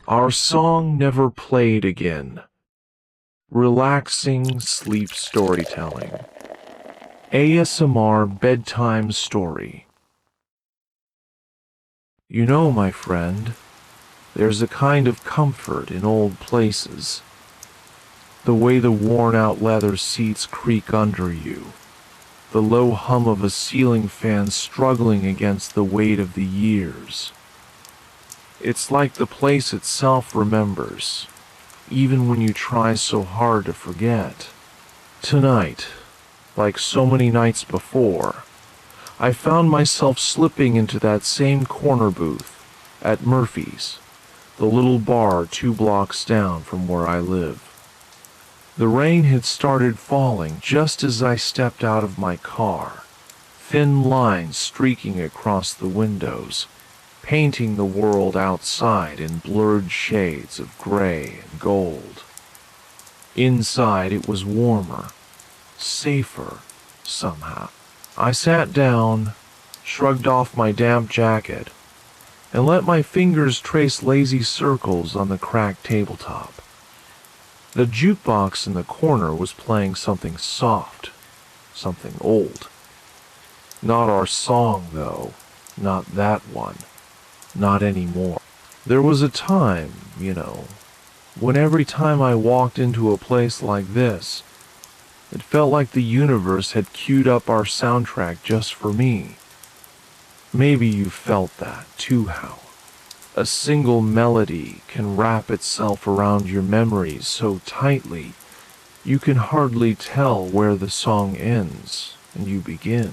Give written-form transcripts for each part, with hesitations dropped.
Our song never played again. Relaxing sleep storytelling. ASMR bedtime story. You know, my friend, there's a kind of comfort in old places. The way the worn-out leather seats creak under you. The low hum of a ceiling fan struggling against the weight of the years. It's like the place itself remembers, even when you try so hard to forget. Tonight, like so many nights before, I found myself slipping into that same corner booth at Murphy's, the little bar 2 blocks down from where I live. The rain had started falling just as I stepped out of my car, thin lines streaking across the windows, painting the world outside in blurred shades of gray and gold. Inside it was warmer, safer, somehow. I sat down, shrugged off my damp jacket, and let my fingers trace lazy circles on the cracked tabletop. The jukebox in the corner was playing something soft, something old. Not our song, though, not that one. Not anymore. There was a time, when every time I walked into a place like this, it felt like the universe had queued up our soundtrack just for me. Maybe you felt that too, Hal. A single melody can wrap itself around your memories so tightly, you can hardly tell where the song ends and you begin.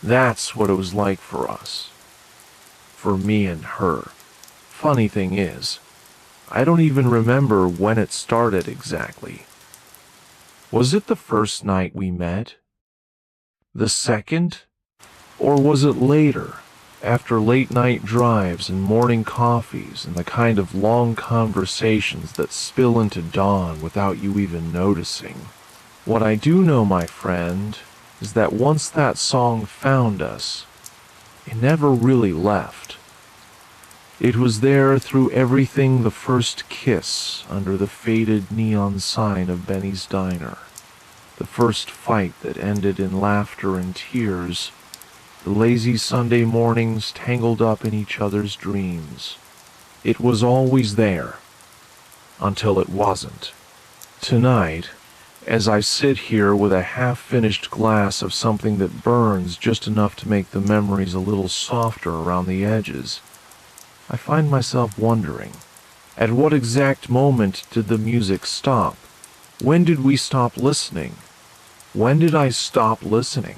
That's what it was like for us. For me and her. Funny thing is, I don't even remember when it started exactly. Was it the first night we met? The second? Or was it later, after late-night drives and morning coffees and the kind of long conversations that spill into dawn without you even noticing? What I do know, my friend, is that once that song found us, it never really left. It was there through everything: the first kiss under the faded neon sign of Benny's Diner, the first fight that ended in laughter and tears, the lazy Sunday mornings tangled up in each other's dreams. It was always there, until it wasn't. Tonight, as I sit here with a half-finished glass of something that burns just enough to make the memories a little softer around the edges, I find myself wondering, at what exact moment did the music stop? When did we stop listening? When did I stop listening?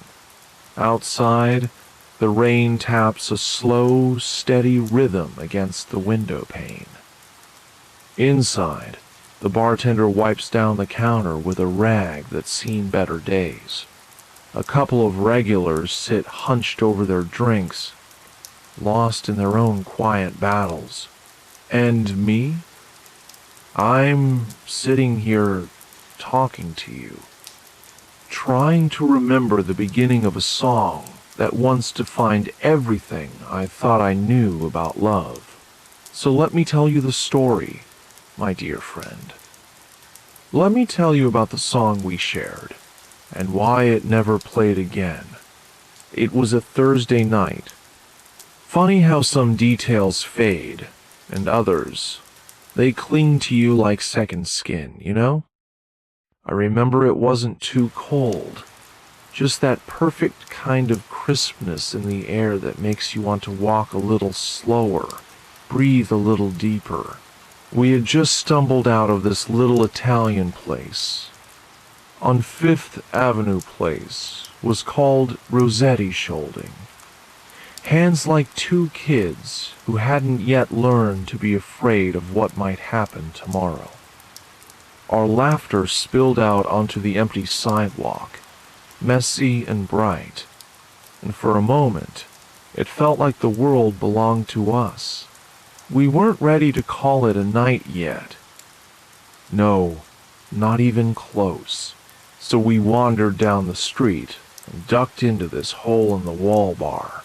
Outside, the rain taps a slow, steady rhythm against the window pane. Inside, the bartender wipes down the counter with a rag that's seen better days. A couple of regulars sit hunched over their drinks, lost in their own quiet battles. And me? I'm sitting here talking to you, trying to remember the beginning of a song that once defined everything I thought I knew about love. So let me tell you the story, my dear friend. Let me tell you about the song we shared, and why it never played again. It was a Thursday night. Funny how some details fade, and others, they cling to you like second skin, I remember it wasn't too cold, just that perfect kind of crispness in the air that makes you want to walk a little slower, breathe a little deeper. We had just stumbled out of this little Italian place. On 5th Avenue Place was called Rossetti Shoulding. Hands like 2 kids who hadn't yet learned to be afraid of what might happen tomorrow. Our laughter spilled out onto the empty sidewalk, messy and bright, and for a moment, it felt like the world belonged to us. We weren't ready to call it a night yet. No, not even close. So we wandered down the street and ducked into this hole-in-the-wall bar.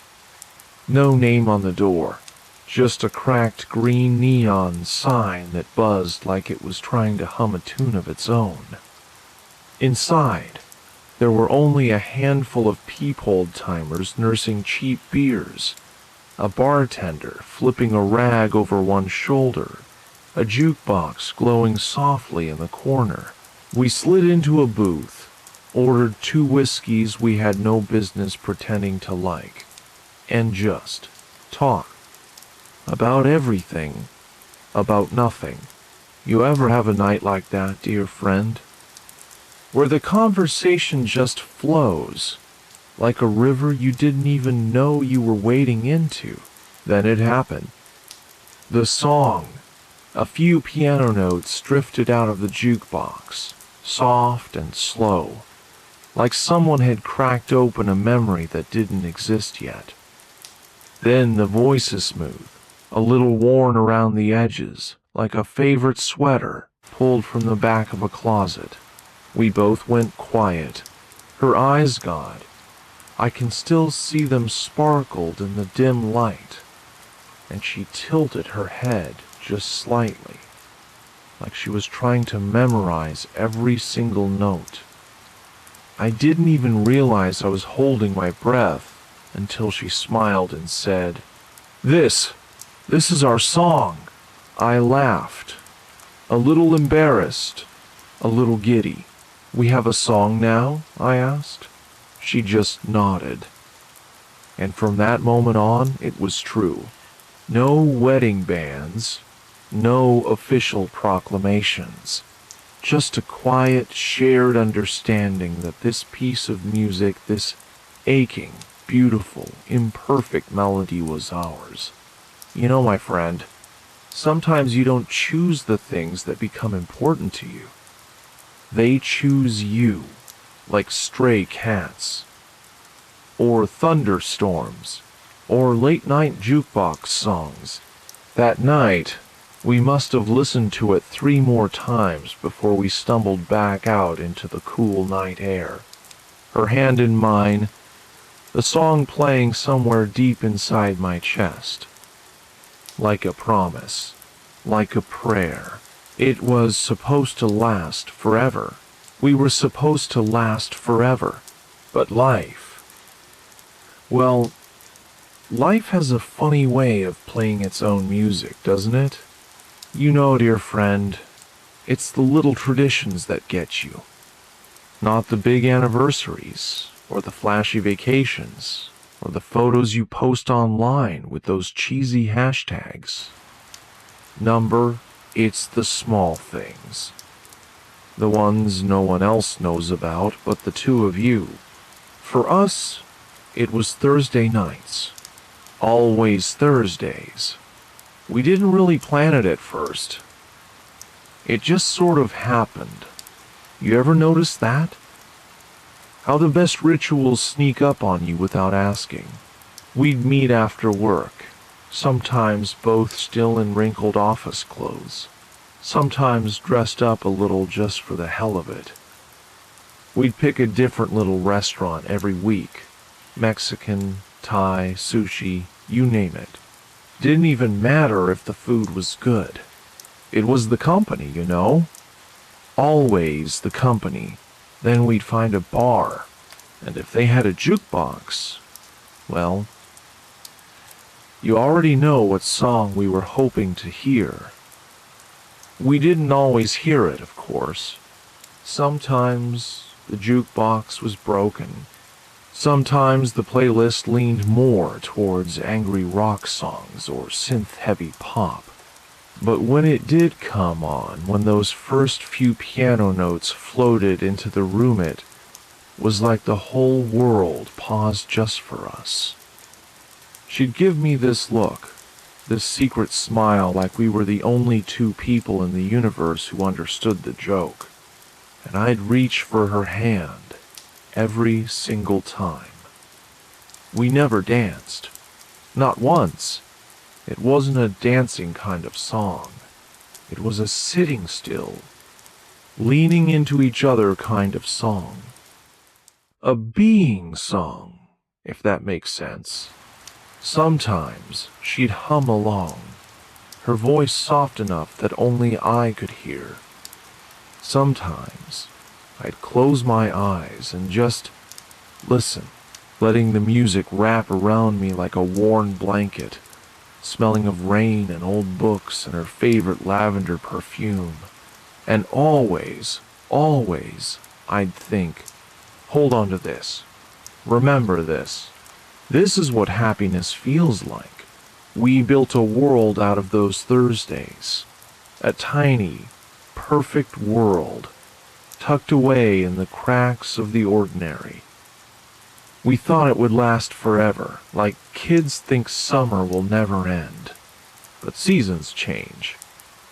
No name on the door, Just a cracked green neon sign that buzzed like it was trying to hum a tune of its own. Inside, there were only a handful of peephole timers nursing cheap beers, a bartender flipping a rag over one shoulder, a jukebox glowing softly in the corner. We slid into a booth, ordered 2 whiskeys we had no business pretending to like, and just talked. About everything, about nothing. You ever have a night like that, dear friend? Where the conversation just flows, like a river you didn't even know you were wading into. Then it happened. The song. A few piano notes drifted out of the jukebox, soft and slow, like someone had cracked open a memory that didn't exist yet. Then the voices smooth, a little worn around the edges, like a favorite sweater pulled from the back of a closet. We both went quiet, her eyes gone. I can still see them sparkled in the dim light, and she tilted her head just slightly, like she was trying to memorize every single note. I didn't even realize I was holding my breath until she smiled and said, This is our song." I laughed, a little embarrassed, a little giddy. "We have a song now?" I asked. She just nodded. And from that moment on, it was true. No wedding bands, no official proclamations. Just a quiet, shared understanding that this piece of music, this aching, beautiful, imperfect melody was ours. You know, my friend, sometimes you don't choose the things that become important to you. They choose you, like stray cats, or thunderstorms, or late-night jukebox songs. That night, we must have listened to it 3 more times before we stumbled back out into the cool night air. Her hand in mine, the song playing somewhere deep inside my chest. Like a promise, like a prayer. It was supposed to last forever. We were supposed to last forever. But life, well, life has a funny way of playing its own music, doesn't it? You know, dear friend, it's the little traditions that get you. Not the big anniversaries, or the flashy vacations, or the photos you post online with those cheesy hashtags. It's the small things. The ones no one else knows about but the 2 of you. For us, it was Thursday nights. Always Thursdays. We didn't really plan it at first. It just sort of happened. You ever notice that? How the best rituals sneak up on you without asking. We'd meet after work, sometimes both still in wrinkled office clothes, sometimes dressed up a little just for the hell of it. We'd pick a different little restaurant every week. Mexican, Thai, sushi, you name it. Didn't even matter if the food was good. It was the company, you know? Always the company. Then we'd find a bar, and if they had a jukebox, well, you already know what song we were hoping to hear. We didn't always hear it, of course. Sometimes the jukebox was broken. Sometimes the playlist leaned more towards angry rock songs or synth-heavy pop. But when it did come on, when those first few piano notes floated into the room, it was like the whole world paused just for us. She'd give me this look, this secret smile, like we were the only 2 people in the universe who understood the joke. And I'd reach for her hand every single time. We never danced. Not once. It wasn't a dancing kind of song. It was a sitting still, leaning into each other kind of song. A being song, if that makes sense. Sometimes she'd hum along, her voice soft enough that only I could hear. Sometimes I'd close my eyes and just listen, letting the music wrap around me like a worn blanket, smelling of rain and old books and her favorite lavender perfume. And always, I'd think, hold on to this. Remember this. This is what happiness feels like. We built a world out of those Thursdays. A tiny, perfect world, tucked away in the cracks of the ordinary. We thought it would last forever, like kids think summer will never end. But seasons change,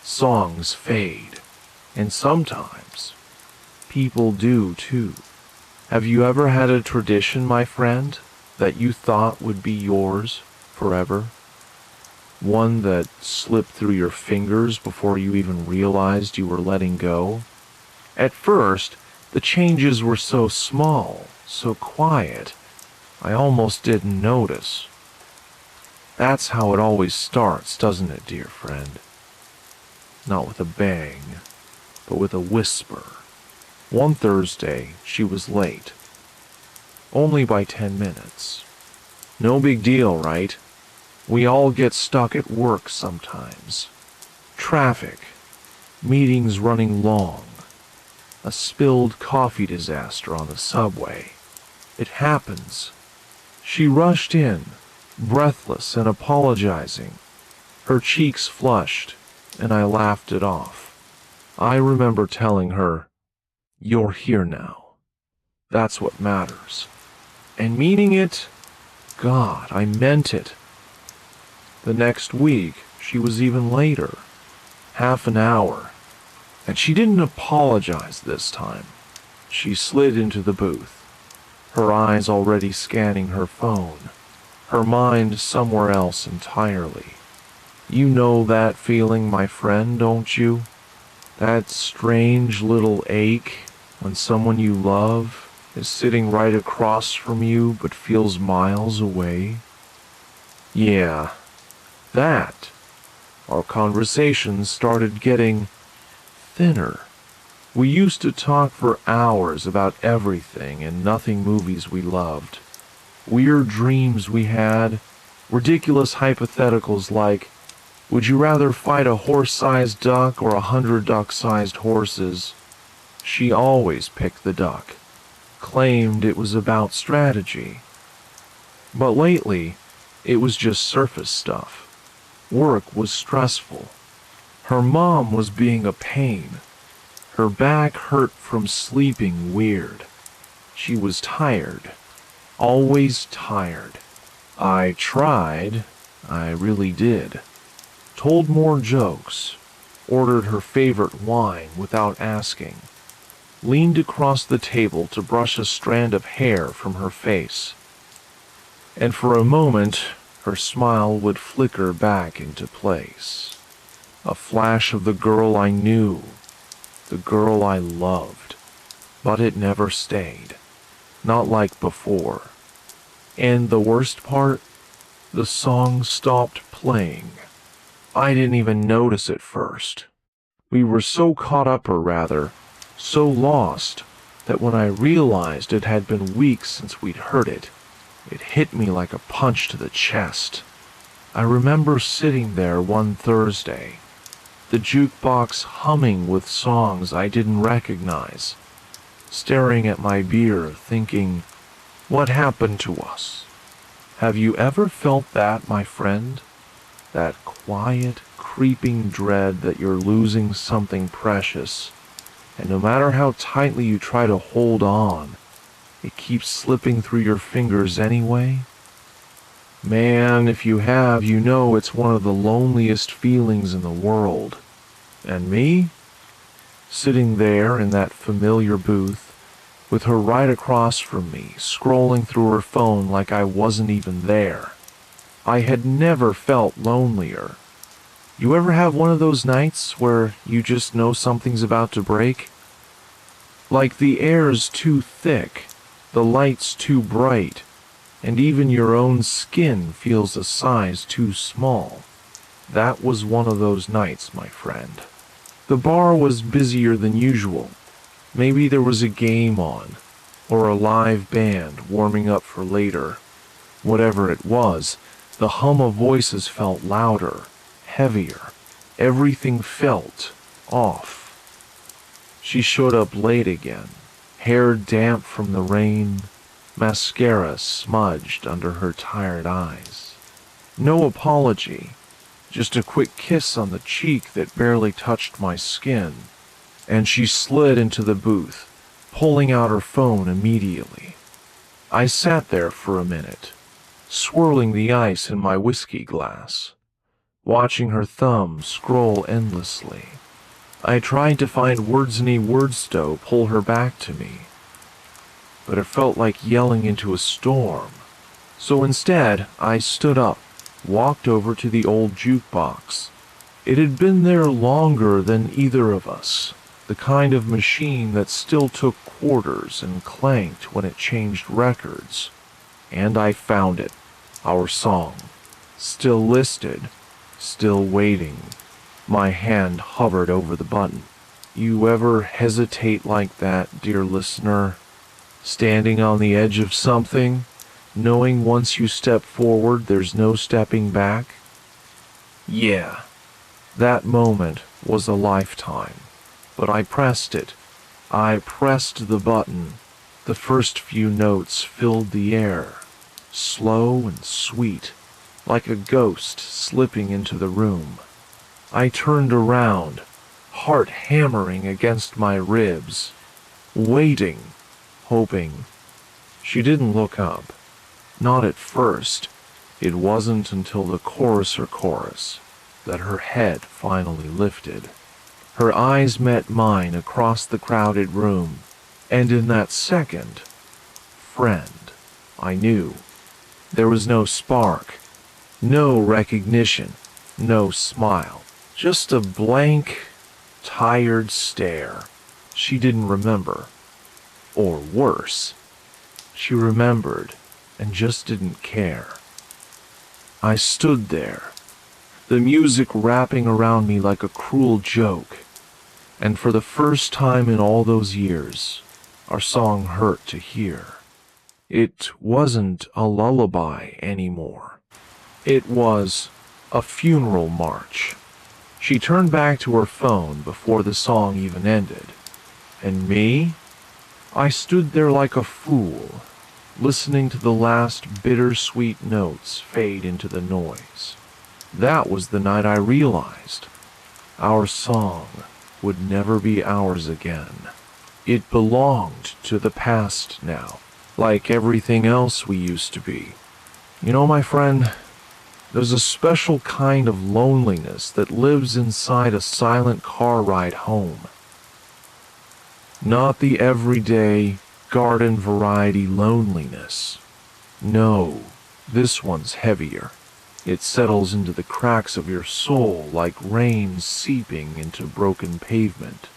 songs fade, and sometimes people do too. Have you ever had a tradition, my friend, that you thought would be yours forever? One that slipped through your fingers before you even realized you were letting go? At first, the changes were so small, so quiet, I almost didn't notice. That's how it always starts, doesn't it, dear friend? Not with a bang, but with a whisper. One Thursday, she was late. Only by 10 minutes. No big deal, right? We all get stuck at work sometimes. Traffic, meetings running long, a spilled coffee disaster on the subway. It happens. She rushed in, breathless and apologizing, her cheeks flushed, and I laughed it off. I remember telling her, "You're here now. That's what matters." And meaning it, God, I meant it. The next week, she was even later, half an hour, and she didn't apologize this time. She slid into the booth, her eyes already scanning her phone, her mind somewhere else entirely. You know that feeling, my friend, don't you? That strange little ache when someone you love is sitting right across from you but feels miles away? Yeah, that. Our conversations started getting thinner. We used to talk for hours about everything and nothing movies we loved. Weird dreams we had, ridiculous hypotheticals like, would you rather fight a horse-sized duck or 100 duck-sized horses? She always picked the duck, claimed it was about strategy. But lately, it was just surface stuff. Work was stressful. Her mom was being a pain. Her back hurt from sleeping weird. She was tired. Always tired. I tried. I really did. Told more jokes. Ordered her favorite wine without asking. Leaned across the table to brush a strand of hair from her face. And for a moment, her smile would flicker back into place. A flash of the girl I knew. The girl I loved, but it never stayed, not like before. And the worst part, the song stopped playing. I didn't even notice at first. We were so caught up, or rather, so lost, that when I realized it had been weeks since we'd heard it, it hit me like a punch to the chest. I remember sitting there one Thursday, the jukebox humming with songs I didn't recognize, staring at my beer, thinking, what happened to us? Have you ever felt that, my friend? That quiet, creeping dread that you're losing something precious, and no matter how tightly you try to hold on, it keeps slipping through your fingers anyway? Man, if you have, you know it's one of the loneliest feelings in the world. And me? Sitting there in that familiar booth, with her right across from me, scrolling through her phone like I wasn't even there. I had never felt lonelier. You ever have one of those nights where you just know something's about to break? Like the air's too thick, the light's too bright, and even your own skin feels a size too small. That was one of those nights, my friend. The bar was busier than usual. Maybe there was a game on, or a live band warming up for later. Whatever it was, the hum of voices felt louder, heavier. Everything felt off. She showed up late again, hair damp from the rain, mascara smudged under her tired eyes. No apology, just a quick kiss on the cheek that barely touched my skin, and she slid into the booth, pulling out her phone immediately. I sat there for a minute, swirling the ice in my whiskey glass, watching her thumb scroll endlessly. I tried to find words in a wordstow pull her back to me, but it felt like yelling into a storm. So instead, I stood up, walked over to the old jukebox. It had been there longer than either of us, the kind of machine that still took quarters and clanked when it changed records. And I found it, our song, still listed, still waiting. My hand hovered over the button. You ever hesitate like that, dear listener? Standing on the edge of something, knowing once you step forward there's no stepping back? Yeah, that moment was a lifetime. But I pressed it. I pressed the button. The first few notes filled the air, slow and sweet, like a ghost slipping into the room. I turned around, heart hammering against my ribs, waiting, hoping. She didn't look up. Not at first. It wasn't until the chorus that her head finally lifted. Her eyes met mine across the crowded room, and in that second, friend, I knew. There was no spark, no recognition, no smile. Just a blank, tired stare. She didn't remember. Or worse, she remembered and just didn't care. I stood there, the music wrapping around me like a cruel joke, and for the first time in all those years, our song hurt to hear. It wasn't a lullaby anymore. It was a funeral march. She turned back to her phone before the song even ended. And me? I stood there like a fool, listening to the last bittersweet notes fade into the noise. That was the night I realized our song would never be ours again. It belonged to the past now, like everything else we used to be. You know, my friend, there's a special kind of loneliness that lives inside a silent car ride home. Not the everyday, garden variety loneliness. No, this one's heavier. It settles into the cracks of your soul like rain seeping into broken pavement.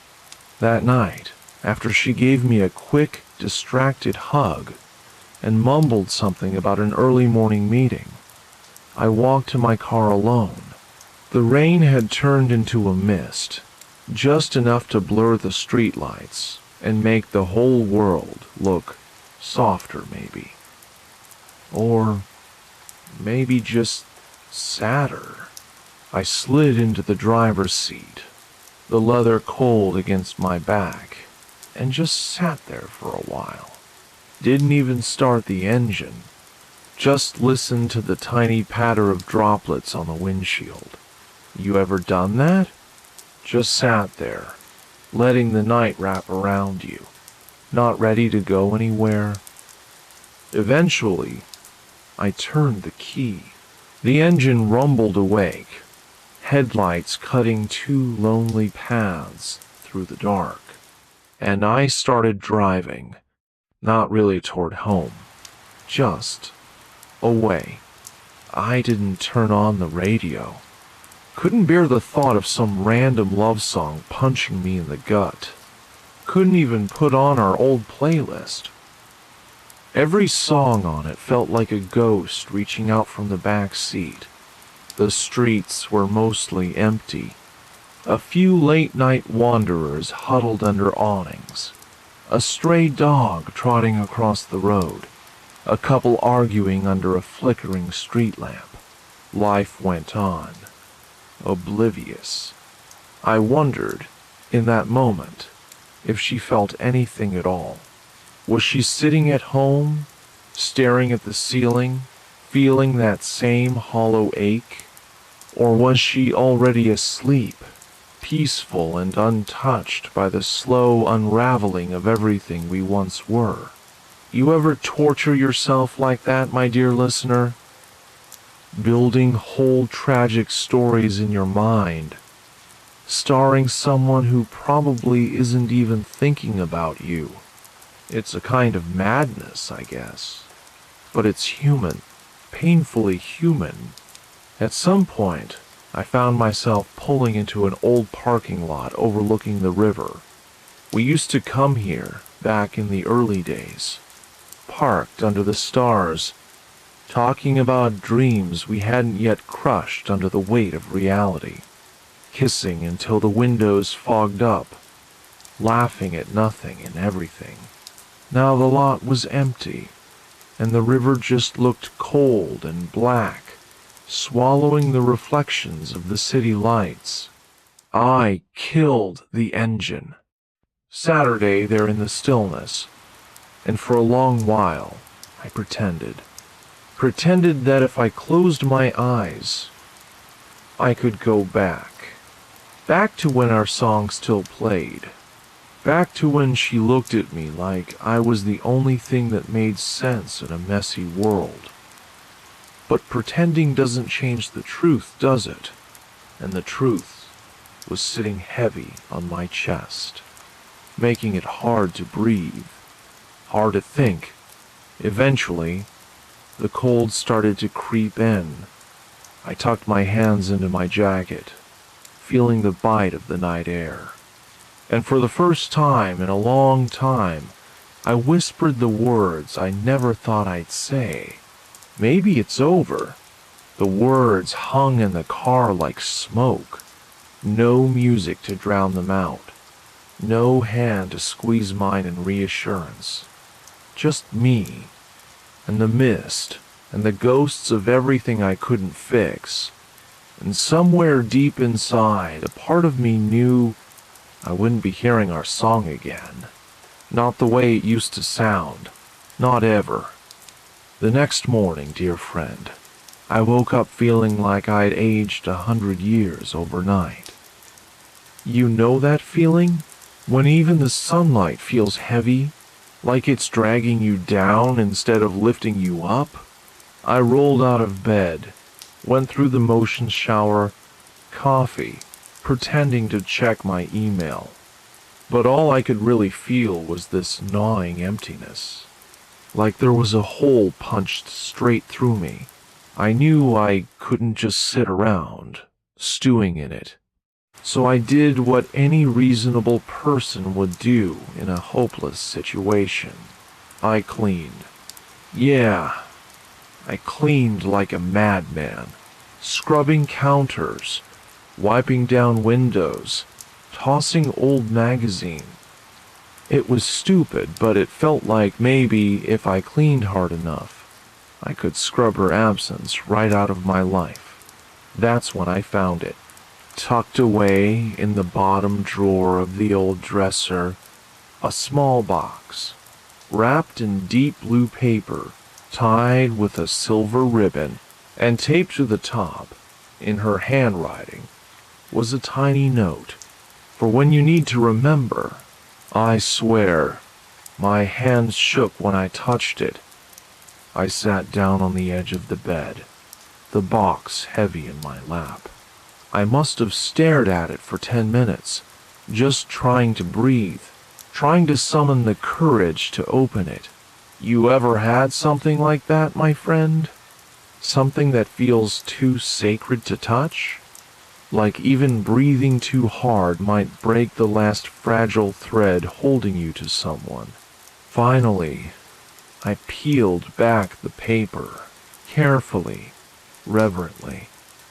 That night, after she gave me a quick, distracted hug and mumbled something about an early morning meeting, I walked to my car alone. The rain had turned into a mist, just enough to blur the streetlights and make the whole world look softer maybe. Or maybe just sadder. I slid into the driver's seat, the leather cold against my back, and just sat there for a while. Didn't even start the engine. Just listened to the tiny patter of droplets on the windshield. You ever done that? Just sat there, letting the night wrap around you, not ready to go anywhere. Eventually, I turned the key. The engine rumbled awake, headlights cutting two lonely paths through the dark, and I started driving, not really toward home, just away. I didn't turn on the radio. Couldn't bear the thought of some random love song punching me in the gut. Couldn't even put on our old playlist. Every song on it felt like a ghost reaching out from the back seat. The streets were mostly empty. A few late-night wanderers huddled under awnings. A stray dog trotting across the road. A couple arguing under a flickering street lamp. Life went on, oblivious. I wondered, in that moment, if she felt anything at all. Was she sitting at home, staring at the ceiling, feeling that same hollow ache? Or was she already asleep, peaceful and untouched by the slow unraveling of everything we once were? You ever torture yourself like that, my dear listener? Building whole tragic stories in your mind, starring someone who probably isn't even thinking about you. It's a kind of madness, I guess. But it's human, painfully human. At some point, I found myself pulling into an old parking lot overlooking the river. We used to come here back in the early days, parked under the stars, talking about dreams we hadn't yet crushed under the weight of reality, kissing until the windows fogged up, laughing at nothing and everything. Now the lot was empty, and the river just looked cold and black, swallowing the reflections of the city lights. I killed the engine. Saturday there in the stillness, and for a long while I pretended that if I closed my eyes, I could go back to when our song still played, back to when she looked at me like I was the only thing that made sense in a messy world. But pretending doesn't change the truth, does it? And the truth was sitting heavy on my chest, making it hard to breathe, hard to think. Eventually, the cold started to creep in. I tucked my hands into my jacket, feeling the bite of the night air. And for the first time in a long time, I whispered the words I never thought I'd say. Maybe it's over. The words hung in the car like smoke. No music to drown them out. No hand to squeeze mine in reassurance. Just me, and the mist, and the ghosts of everything I couldn't fix. And somewhere deep inside, a part of me knew I wouldn't be hearing our song again. Not the way it used to sound. Not ever. The next morning, dear friend, I woke up feeling like I'd aged 100 years overnight. You know that feeling? When even the sunlight feels heavy, like it's dragging you down instead of lifting you up? I rolled out of bed, went through the motion shower, coffee, pretending to check my email. But all I could really feel was this gnawing emptiness, like there was a hole punched straight through me. I knew I couldn't just sit around, stewing in it. So I did what any reasonable person would do in a hopeless situation. I cleaned. Yeah, I cleaned like a madman, scrubbing counters, wiping down windows, tossing old magazine. It was stupid, but it felt like maybe if I cleaned hard enough, I could scrub her absence right out of my life. That's when I found it. Tucked away in the bottom drawer of the old dresser, a small box, wrapped in deep blue paper, tied with a silver ribbon, and taped to the top, in her handwriting, was a tiny note. For when you need to remember, I swear, my hands shook when I touched it. I sat down on the edge of the bed, the box heavy in my lap. I must have stared at it for 10 minutes, just trying to breathe, trying to summon the courage to open it. You ever had something like that, my friend? Something that feels too sacred to touch? Like even breathing too hard might break the last fragile thread holding you to someone. Finally, I peeled back the paper, carefully, reverently.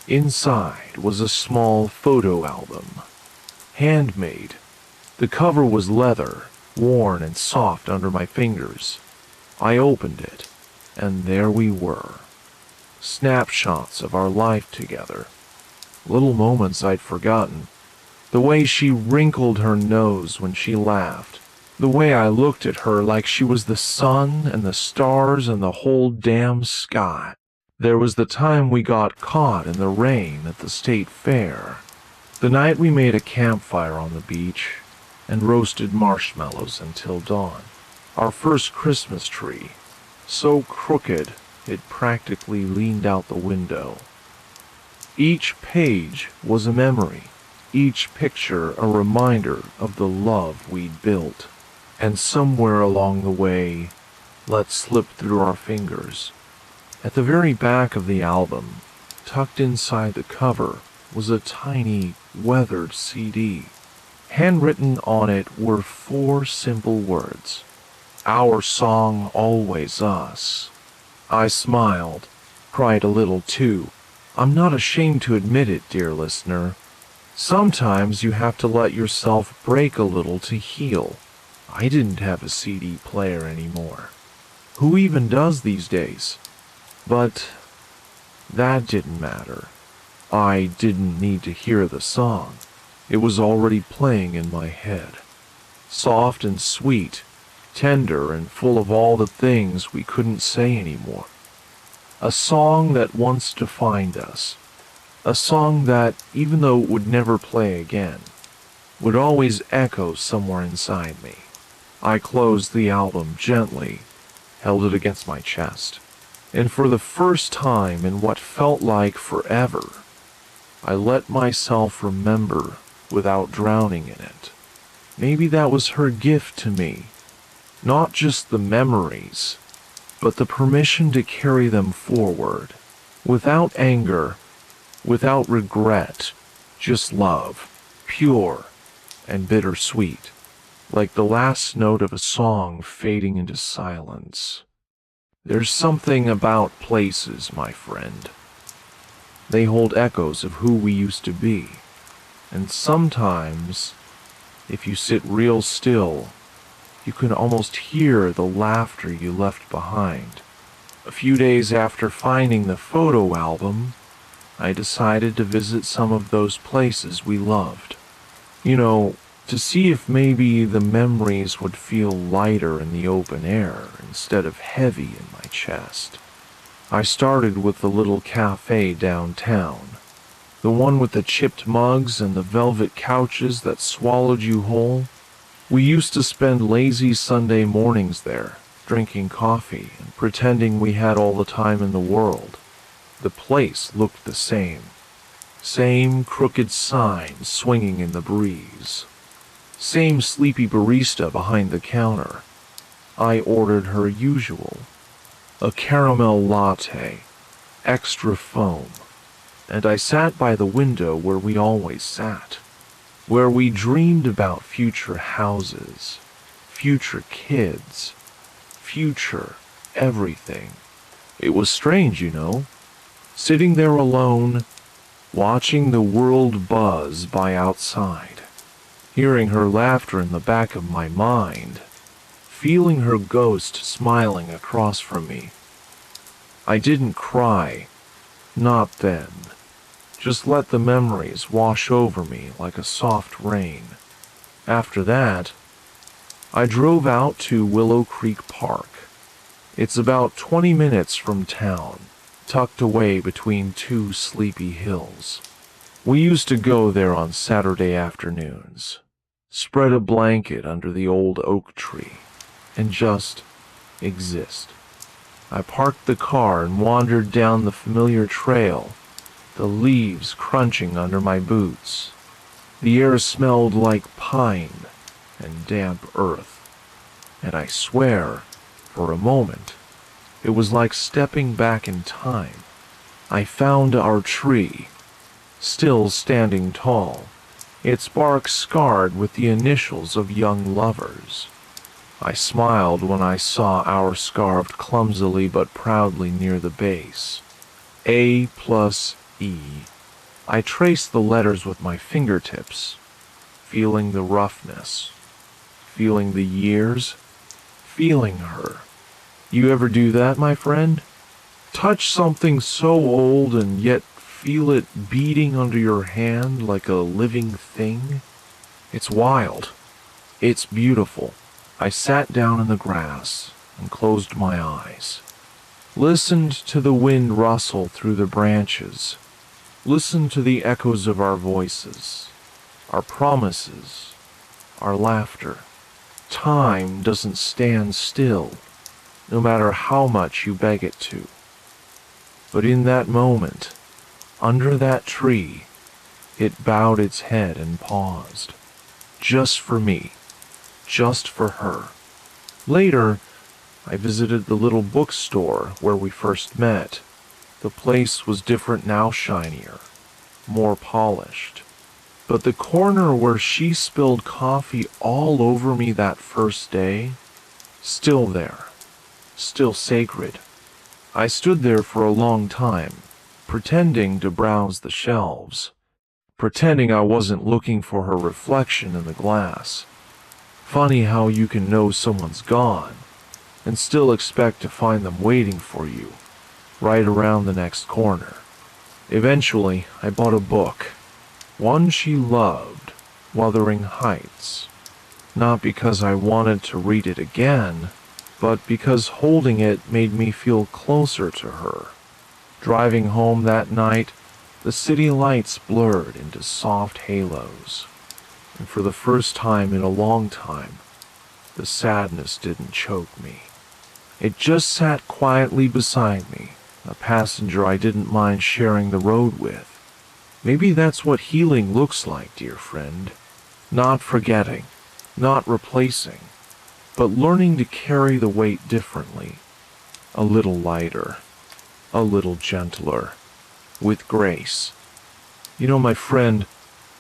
Inside was a small photo album, handmade. The cover was leather, worn and soft under my fingers. I opened it, and there we were. Snapshots of our life together. Little moments I'd forgotten. The way she wrinkled her nose when she laughed. The way I looked at her like she was the sun and the stars and the whole damn sky. There was the time we got caught in the rain at the state fair. The night we made a campfire on the beach and roasted marshmallows until dawn. Our first Christmas tree, so crooked it practically leaned out the window. Each page was a memory, each picture a reminder of the love we'd built. And somewhere along the way, let slip through our fingers. At the very back of the album, tucked inside the cover, was a tiny, weathered CD. Handwritten on it were 4 simple words. Our song, always us. I smiled, cried a little too. I'm not ashamed to admit it, dear listener. Sometimes you have to let yourself break a little to heal. I didn't have a CD player anymore. Who even does these days? But that didn't matter. I didn't need to hear the song. It was already playing in my head. Soft and sweet, tender and full of all the things we couldn't say anymore. A song that once defined us. A song that, even though it would never play again, would always echo somewhere inside me. I closed the album gently, held it against my chest, and for the first time in what felt like forever, I let myself remember without drowning in it. Maybe that was her gift to me, not just the memories, but the permission to carry them forward, without anger, without regret, just love, pure and bittersweet, like the last note of a song fading into silence. There's something about places, my friend. They hold echoes of who we used to be, and sometimes, if you sit real still, you can almost hear the laughter you left behind. A few days after finding the photo album, I decided to visit some of those places we loved. You know, to see if maybe the memories would feel lighter in the open air instead of heavy in my chest. I started with the little cafe downtown, the one with the chipped mugs and the velvet couches that swallowed you whole. We used to spend lazy Sunday mornings there, drinking coffee and pretending we had all the time in the world. The place looked the same. Same crooked sign swinging in the breeze. Same sleepy barista behind the counter. I ordered her usual. A caramel latte, extra foam, and I sat by the window where we always sat, where we dreamed about future houses, future kids, future everything. It was strange, you know, sitting there alone, watching the world buzz by outside, hearing her laughter in the back of my mind, feeling her ghost smiling across from me. I didn't cry, not then. Just let the memories wash over me like a soft rain. After that, I drove out to Willow Creek Park. It's about 20 minutes from town, tucked away between 2 sleepy hills. We used to go there on Saturday afternoons, spread a blanket under the old oak tree, and just exist. I parked the car and wandered down the familiar trail, the leaves crunching under my boots. The air smelled like pine and damp earth, and I swear, for a moment, it was like stepping back in time. I found our tree, still standing tall, its bark scarred with the initials of young lovers. I smiled when I saw ours carved clumsily but proudly near the base. A plus E. I traced the letters with my fingertips, feeling the roughness, feeling the years, feeling her. You ever do that, my friend? Touch something so old and yet feel it beating under your hand like a living thing? It's wild. It's beautiful. I sat down in the grass and closed my eyes. Listened to the wind rustle through the branches. Listened to the echoes of our voices, our promises, our laughter. Time doesn't stand still, no matter how much you beg it to. But in that moment, under that tree, it bowed its head and paused. Just for me. Just for her. Later, I visited the little bookstore where we first met. The place was different now, shinier, more polished. But the corner where she spilled coffee all over me that first day, still there, still sacred. I stood there for a long time, pretending to browse the shelves, pretending I wasn't looking for her reflection in the glass. Funny how you can know someone's gone and still expect to find them waiting for you, right around the next corner. Eventually, I bought a book, one she loved, Wuthering Heights. Not because I wanted to read it again, but because holding it made me feel closer to her. Driving home that night, the city lights blurred into soft halos, and for the first time in a long time, the sadness didn't choke me. It just sat quietly beside me, a passenger I didn't mind sharing the road with. Maybe that's what healing looks like, dear friend. Not forgetting, not replacing, but learning to carry the weight differently, a little lighter, a little gentler, with grace. You know, my friend,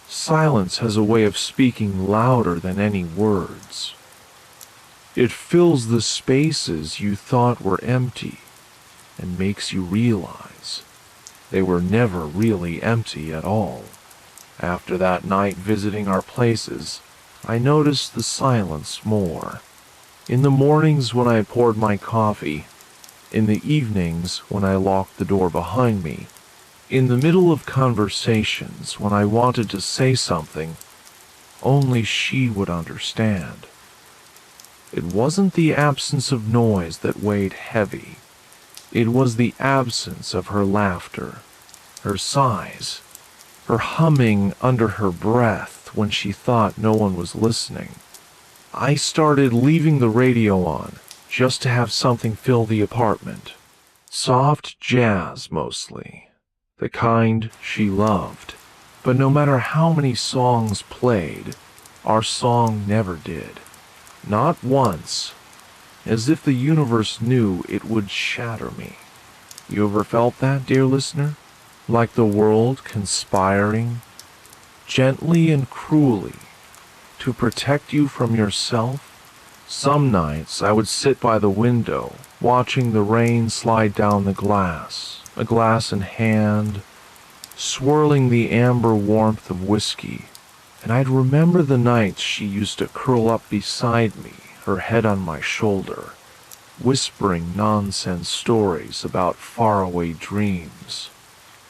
silence has a way of speaking louder than any words. It fills the spaces you thought were empty and makes you realize they were never really empty at all. After that night visiting our places, I noticed the silence more. In the mornings when I poured my coffee, in the evenings when I locked the door behind me, in the middle of conversations when I wanted to say something only she would understand. It wasn't the absence of noise that weighed heavy. It was the absence of her laughter, her sighs, her humming under her breath when she thought no one was listening. I started leaving the radio on just to have something fill the apartment. Soft jazz mostly, the kind she loved. But no matter how many songs played, our song never did. Not once, as if the universe knew it would shatter me. You ever felt that, dear listener? Like the world conspiring, gently and cruelly, to protect you from yourself? Some nights I would sit by the window, watching the rain slide down the glass, a glass in hand, swirling the amber warmth of whiskey, and I'd remember the nights she used to curl up beside me, her head on my shoulder, whispering nonsense stories about faraway dreams.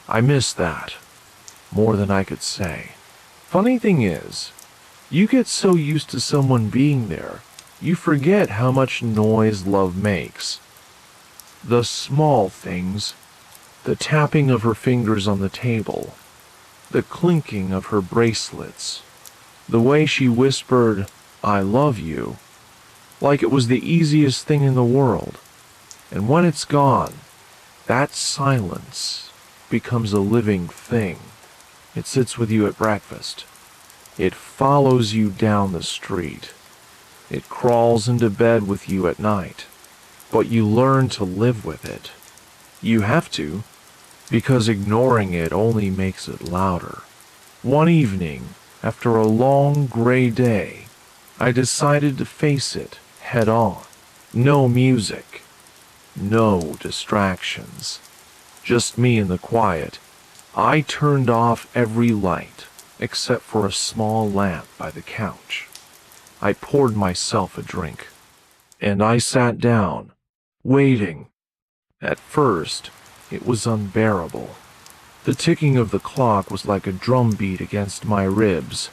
I miss that, more than I could say. Funny thing is, you get so used to someone being there, you forget how much noise love makes. The small things, the tapping of her fingers on the table, the clinking of her bracelets, the way she whispered, "I love you," like it was the easiest thing in the world. And when it's gone, that silence becomes a living thing. It sits with you at breakfast. It follows you down the street. It crawls into bed with you at night. But you learn to live with it. You have to, because ignoring it only makes it louder. One evening, after a long gray day, I decided to face it head on. No music, no distractions, just me in the quiet. I turned off every light except for a small lamp by the couch. I poured myself a drink, and I sat down, waiting. At first, it was unbearable. The ticking of the clock was like a drumbeat against my ribs.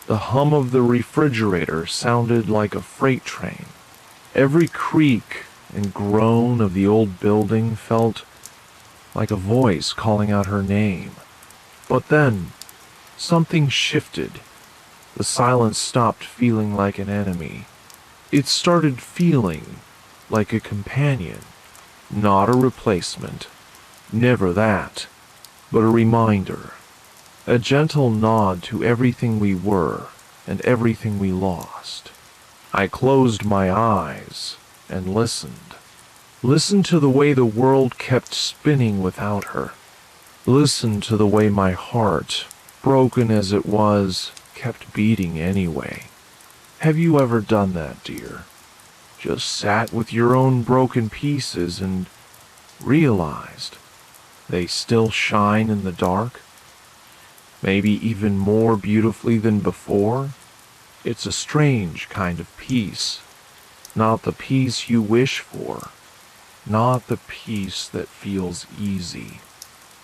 The hum of the refrigerator sounded like a freight train. Every creak and groan of the old building felt like a voice calling out her name. But then, something shifted. The silence stopped feeling like an enemy. It started feeling like a companion, not a replacement. Never that, but a reminder. A gentle nod to everything we were and everything we lost. I closed my eyes and listened. Listened to the way the world kept spinning without her. Listened to the way my heart, broken as it was, kept beating anyway. Have you ever done that, dear? Just sat with your own broken pieces and realized they still shine in the dark? Maybe even more beautifully than before? It's a strange kind of peace. Not the peace you wish for. Not the peace that feels easy.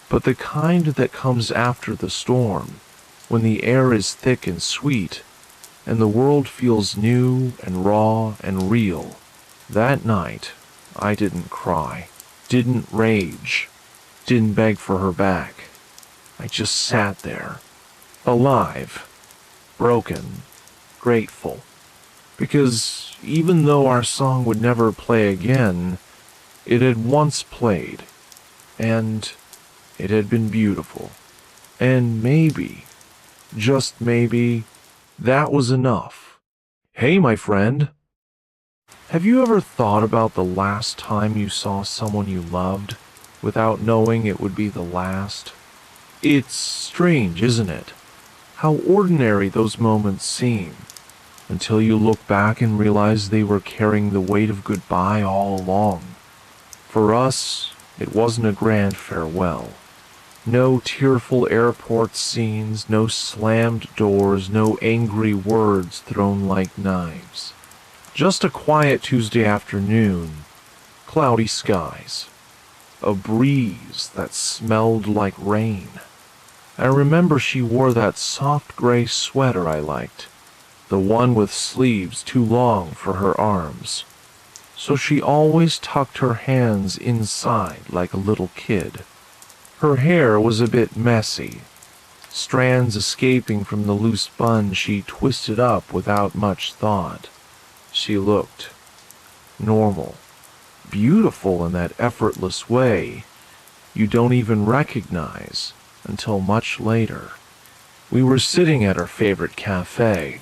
But the kind that comes after the storm, when the air is thick and sweet, and the world feels new and raw and real. That night, I didn't cry, didn't rage, didn't beg for her back. I just sat there, alive, broken, grateful. Because even though our song would never play again, it had once played, and it had been beautiful. And maybe, just maybe, that was enough. Hey, my friend. Have you ever thought about the last time you saw someone you loved without knowing it would be the last? It's strange, isn't it? How ordinary those moments seem, until you look back and realize they were carrying the weight of goodbye all along. For us, it wasn't a grand farewell. No tearful airport scenes, no slammed doors, no angry words thrown like knives. Just a quiet Tuesday afternoon, cloudy skies, a breeze that smelled like rain. I remember she wore that soft gray sweater I liked, the one with sleeves too long for her arms. So she always tucked her hands inside like a little kid. Her hair was a bit messy, strands escaping from the loose bun she twisted up without much thought. She looked normal, beautiful in that effortless way you don't even recognize until much later. We were sitting at our favorite cafe,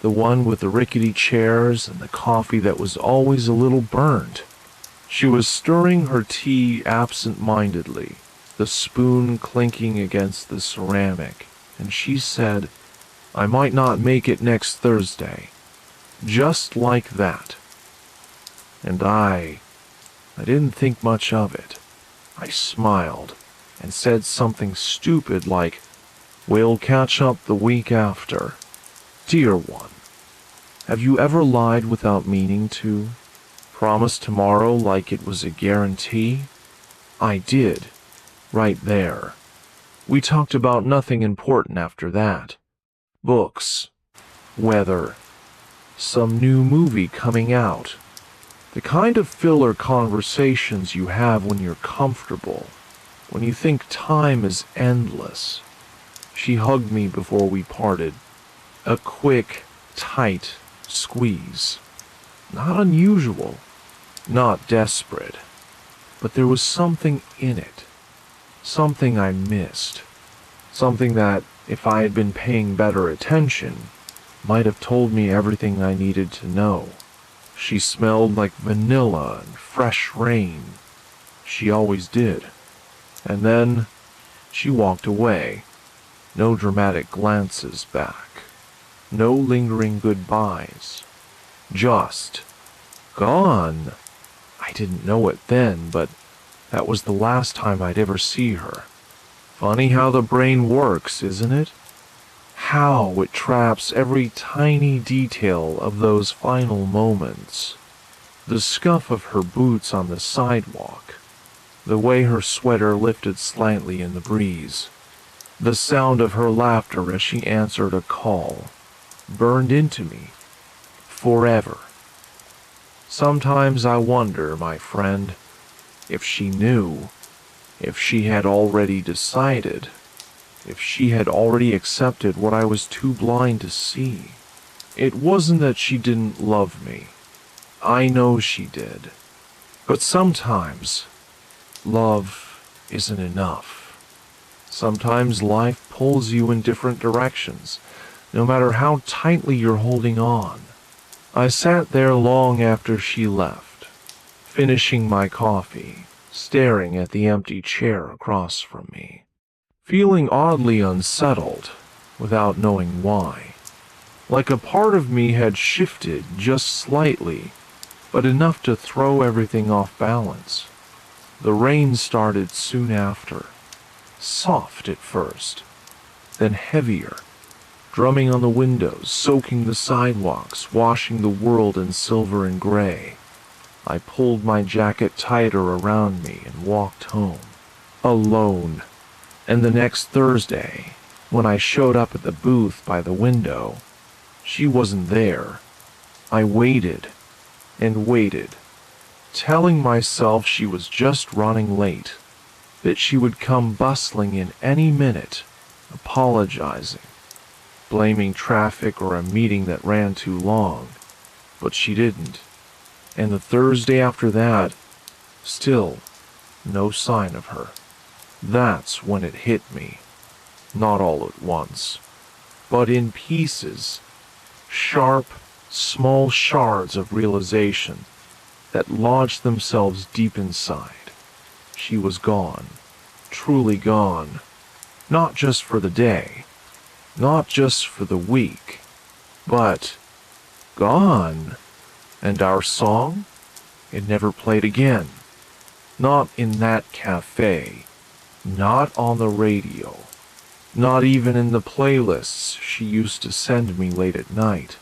the one with the rickety chairs and the coffee that was always a little burnt. She was stirring her tea absent-mindedly, the spoon clinking against the ceramic, and she said, "I might not make it next Thursday." Just like that. And I didn't think much of it. I smiled and said something stupid like, "We'll catch up the week after." Dear one, have you ever lied without meaning to? Promised tomorrow like it was a guarantee? I did, right there. We talked about nothing important after that. Books, weather, some new movie coming out. The kind of filler conversations you have when you're comfortable, when you think time is endless. She hugged me before we parted. A quick, tight squeeze. Not unusual, not desperate, but there was something in it. Something I missed. Something that, if I had been paying better attention, might have told me everything I needed to know. She smelled like vanilla and fresh rain. She always did. And then she walked away. No dramatic glances back. No lingering goodbyes. Just Gone. I didn't know it then, but that was the last time I'd ever see her. Funny how the brain works, isn't it? How it traps every tiny detail of those final moments. The scuff of her boots on the sidewalk, the way her sweater lifted slightly in the breeze, the sound of her laughter as she answered a call, burned into me forever. Sometimes I wonder, my friend, if she knew, if she had already decided, if she had already accepted what I was too blind to see. It wasn't that she didn't love me. I know she did. But sometimes, love isn't enough. Sometimes life pulls you in different directions, no matter how tightly you're holding on. I sat there long after she left, finishing my coffee, staring at the empty chair across from me, feeling oddly unsettled, without knowing why. Like a part of me had shifted just slightly, but enough to throw everything off balance. The rain started soon after, soft at first, then heavier, drumming on the windows, soaking the sidewalks, washing the world in silver and gray. I pulled my jacket tighter around me and walked home, alone. And the next Thursday, when I showed up at the booth by the window, she wasn't there. I waited and waited, telling myself she was just running late, that she would come bustling in any minute, apologizing, blaming traffic or a meeting that ran too long. But she didn't. And the Thursday after that, still no sign of her. That's when it hit me. Not all at once, but in pieces. Sharp, small shards of realization that lodged themselves deep inside. She was gone, truly gone. Not just for the day, not just for the week, but gone. And our song? It never played again. Not in that cafe, not on the radio, not even in the playlists she used to send me late at night.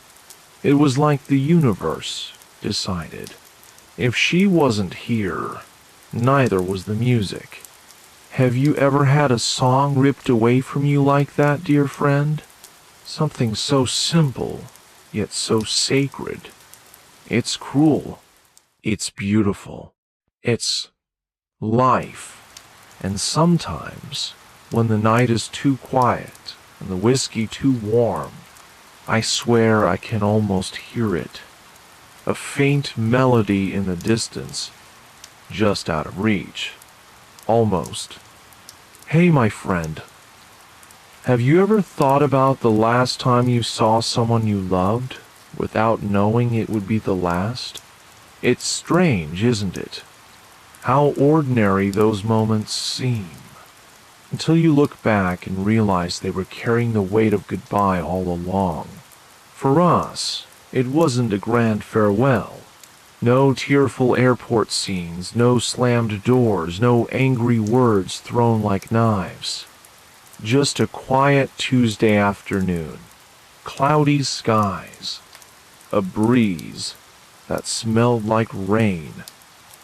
It was like the universe decided. If she wasn't here, neither was the music. Have you ever had a song ripped away from you like that, dear friend? Something so simple, yet so sacred. It's cruel. It's beautiful. It's life. And sometimes, when the night is too quiet and the whiskey too warm, I swear I can almost hear it. A faint melody in the distance, just out of reach. Almost. Hey, my friend. Have you ever thought about the last time you saw someone you loved, without knowing it would be the last? It's strange, isn't it? How ordinary those moments seem, until you look back and realize they were carrying the weight of goodbye all along. For us, it wasn't a grand farewell. No tearful airport scenes, no slammed doors, no angry words thrown like knives. Just a quiet Tuesday afternoon, cloudy skies, a breeze that smelled like rain.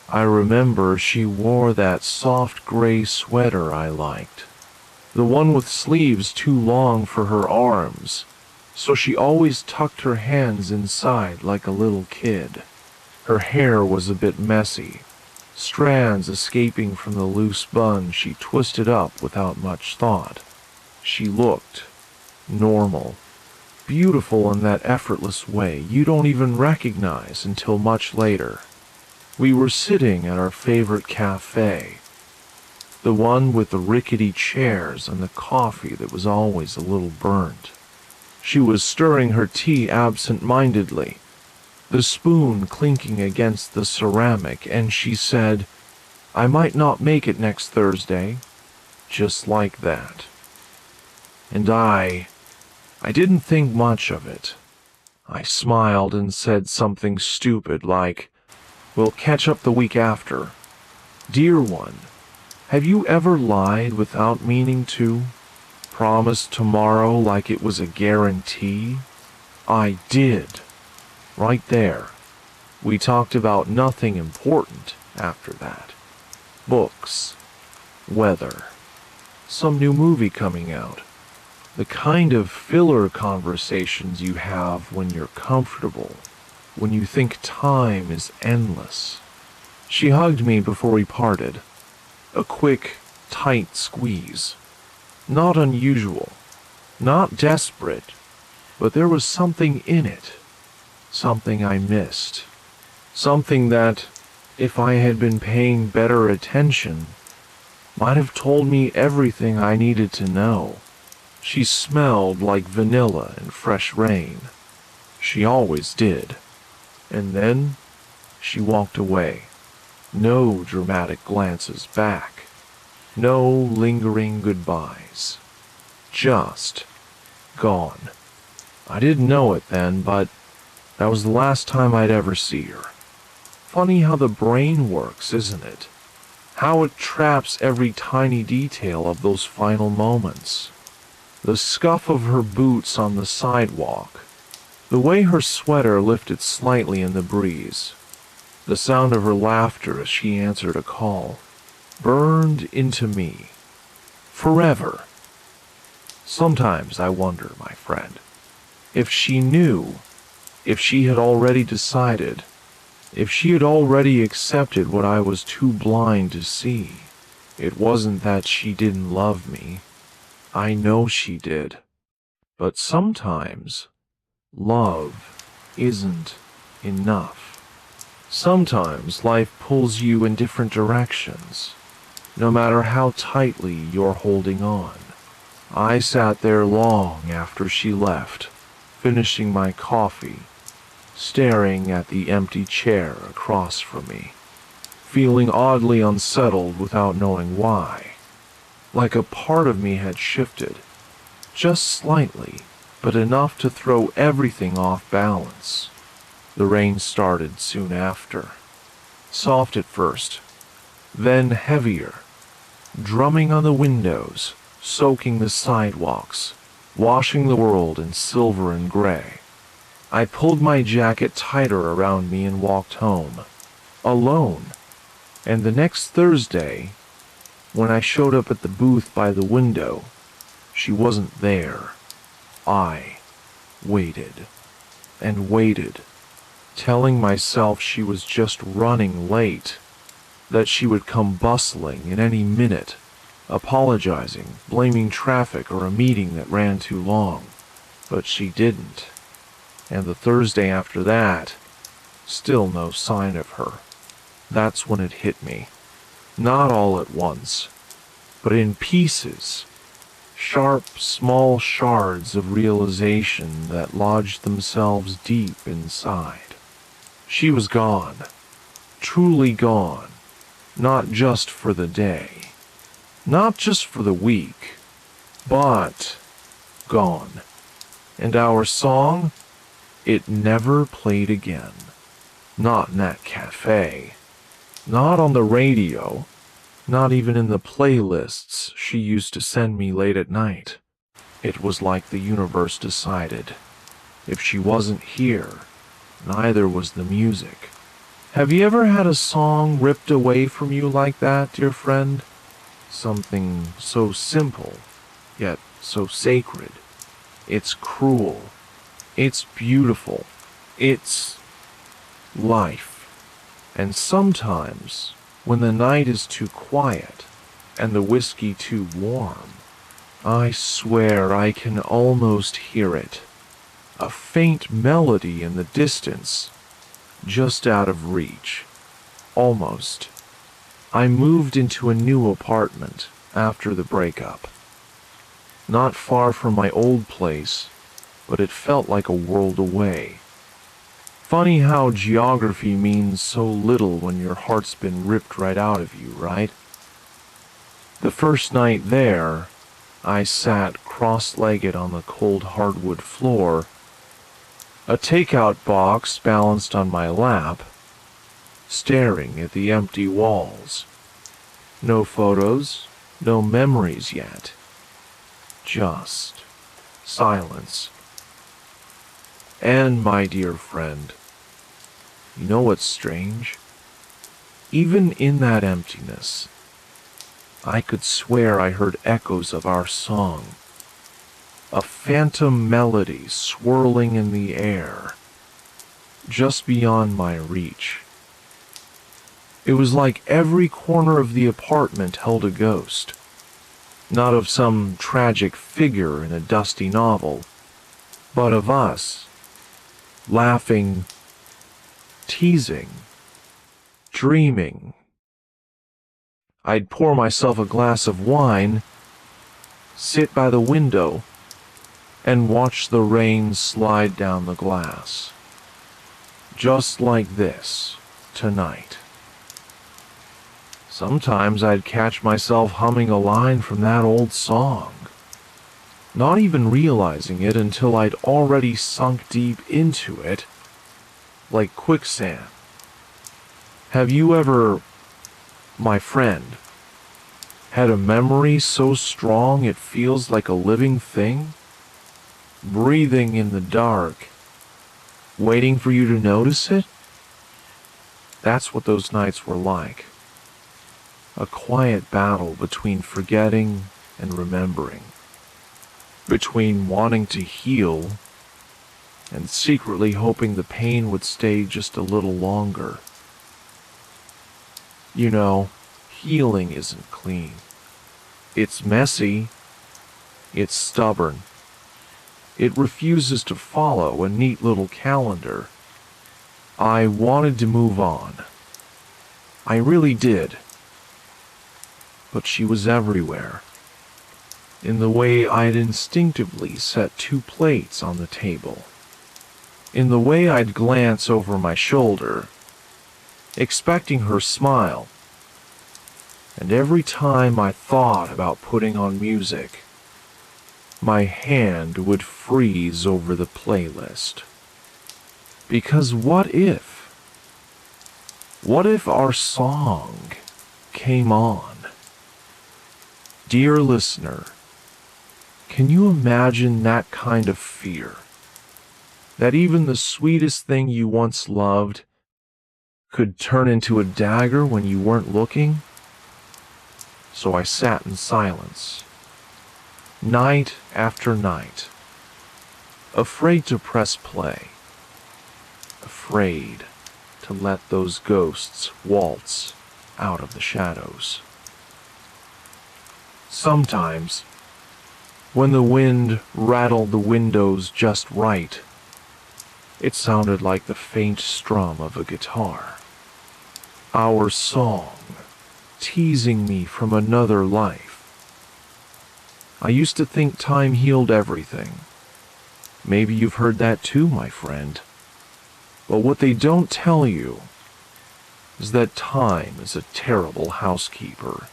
I remember she wore that soft gray sweater I liked, the one with sleeves too long for her arms, so she always tucked her hands inside like a little kid. Her hair was a bit messy, strands escaping from the loose bun she twisted up without much thought. She looked normal, beautiful in that effortless way you don't even recognize until much later. We were sitting at our favorite cafe, the one with the rickety chairs and the coffee that was always a little burnt. She was stirring her tea absent-mindedly, the spoon clinking against the ceramic, and she said, "I might not make it next Thursday," just like that. And I didn't think much of it. I smiled and said something stupid like, We'll catch up the week after. Dear one, have you ever lied without meaning to? Promised tomorrow like it was a guarantee? I did. Right there. We talked about nothing important after that. Books, weather, some new movie coming out. The kind of filler conversations you have when you're comfortable, when you think time is endless. She hugged me before we parted. A quick, tight squeeze. Not unusual, not desperate, but there was something in it. Something I missed. Something that, if I had been paying better attention, might have told me everything I needed to know. She smelled like vanilla and fresh rain. She always did. And then she walked away. No dramatic glances back. No lingering goodbyes. Just gone. I didn't know it then, but that was the last time I'd ever see her. Funny how the brain works, isn't it? How it traps every tiny detail of those final moments. The scuff of her boots on the sidewalk. The way her sweater lifted slightly in the breeze. The sound of her laughter as she answered a call. Burned into me. Forever. Sometimes I wonder, my friend, if she knew, if she had already decided, if she had already accepted what I was too blind to see. It wasn't that she didn't love me. I know she did. But sometimes, love isn't enough. Sometimes life pulls you in different directions, no matter how tightly you're holding on. I sat there long after she left, finishing my coffee, staring at the empty chair across from me, feeling oddly unsettled without knowing why. Like a part of me had shifted, just slightly, but enough to throw everything off balance. The rain started soon after, soft at first, then heavier, drumming on the windows, soaking the sidewalks, washing the world in silver and gray. I pulled my jacket tighter around me and walked home, alone. And the next Thursday, when I showed up at the booth by the window, she wasn't there. I waited and waited, telling myself she was just running late, that she would come bustling in any minute, apologizing, blaming traffic or a meeting that ran too long. But she didn't. And the Thursday after that, still no sign of her. That's when it hit me. Not all at once, but in pieces. Sharp, small shards of realization that lodged themselves deep inside. She was gone. Truly gone. Not just for the day. Not just for the week. But gone. And our song? It never played again. Not in that cafe. Not on the radio. Not even in the playlists she used to send me late at night. It was like the universe decided. If she wasn't here, neither was the music. Have you ever had a song ripped away from you like that, dear friend? Something so simple, yet so sacred. It's cruel. It's beautiful. It's life. And sometimes, when the night is too quiet and the whiskey too warm, I swear I can almost hear it. A faint melody in the distance, just out of reach. Almost. I moved into a new apartment after the breakup. Not far from my old place, but it felt like a world away. Funny how geography means so little when your heart's been ripped right out of you, right? The first night there, I sat cross-legged on the cold hardwood floor, a takeout box balanced on my lap, staring at the empty walls. No photos, no memories yet. Just silence. And my dear friend, you know what's strange? Even in that emptiness, I could swear I heard echoes of our song, a phantom melody swirling in the air, just beyond my reach. It was like every corner of the apartment held a ghost, not of some tragic figure in a dusty novel, but of us, laughing, teasing, dreaming. I'd pour myself a glass of wine, sit by the window, and watch the rain slide down the glass. Just like this, tonight. Sometimes I'd catch myself humming a line from that old song, not even realizing it until I'd already sunk deep into it, like quicksand. Have you ever, my friend, had a memory so strong it feels like a living thing, breathing in the dark, waiting for you to notice it? That's what those nights were like. A quiet battle between forgetting and remembering, between wanting to heal and secretly hoping the pain would stay just a little longer. You know, healing isn't clean. It's messy. It's stubborn. It refuses to follow a neat little calendar. I wanted to move on. I really did. But she was everywhere. In the way I'd instinctively set 2 plates on the table. In the way I'd glance over my shoulder, expecting her smile. And every time I thought about putting on music, my hand would freeze over the playlist. Because what if our song came on? Dear listener, can you imagine that kind of fear? That even the sweetest thing you once loved could turn into a dagger when you weren't looking? So I sat in silence, night after night, afraid to press play, afraid to let those ghosts waltz out of the shadows. Sometimes, when the wind rattled the windows just right, it sounded like the faint strum of a guitar. Our song, teasing me from another life. I used to think time healed everything. Maybe you've heard that too, my friend. But what they don't tell you is that time is a terrible housekeeper.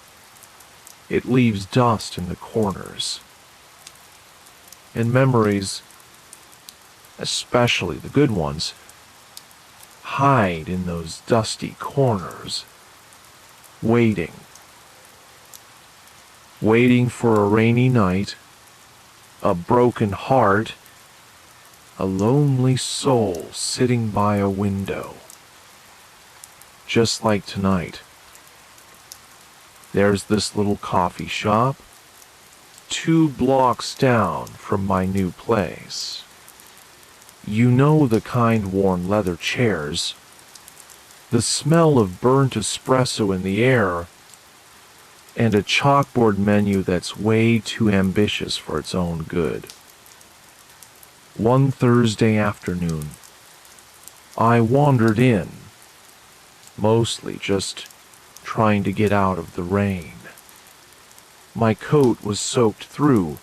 It leaves dust in the corners. And memories, especially the good ones, hide in those dusty corners, waiting for a rainy night, a broken heart, a lonely soul sitting by a window. Just like tonight. There's this little coffee shop, 2 blocks down from my new place. You know, the kind worn leather chairs, the smell of burnt espresso in the air, and a chalkboard menu that's way too ambitious for its own good. One Thursday afternoon, I wandered in, mostly just trying to get out of the rain. My coat was soaked through,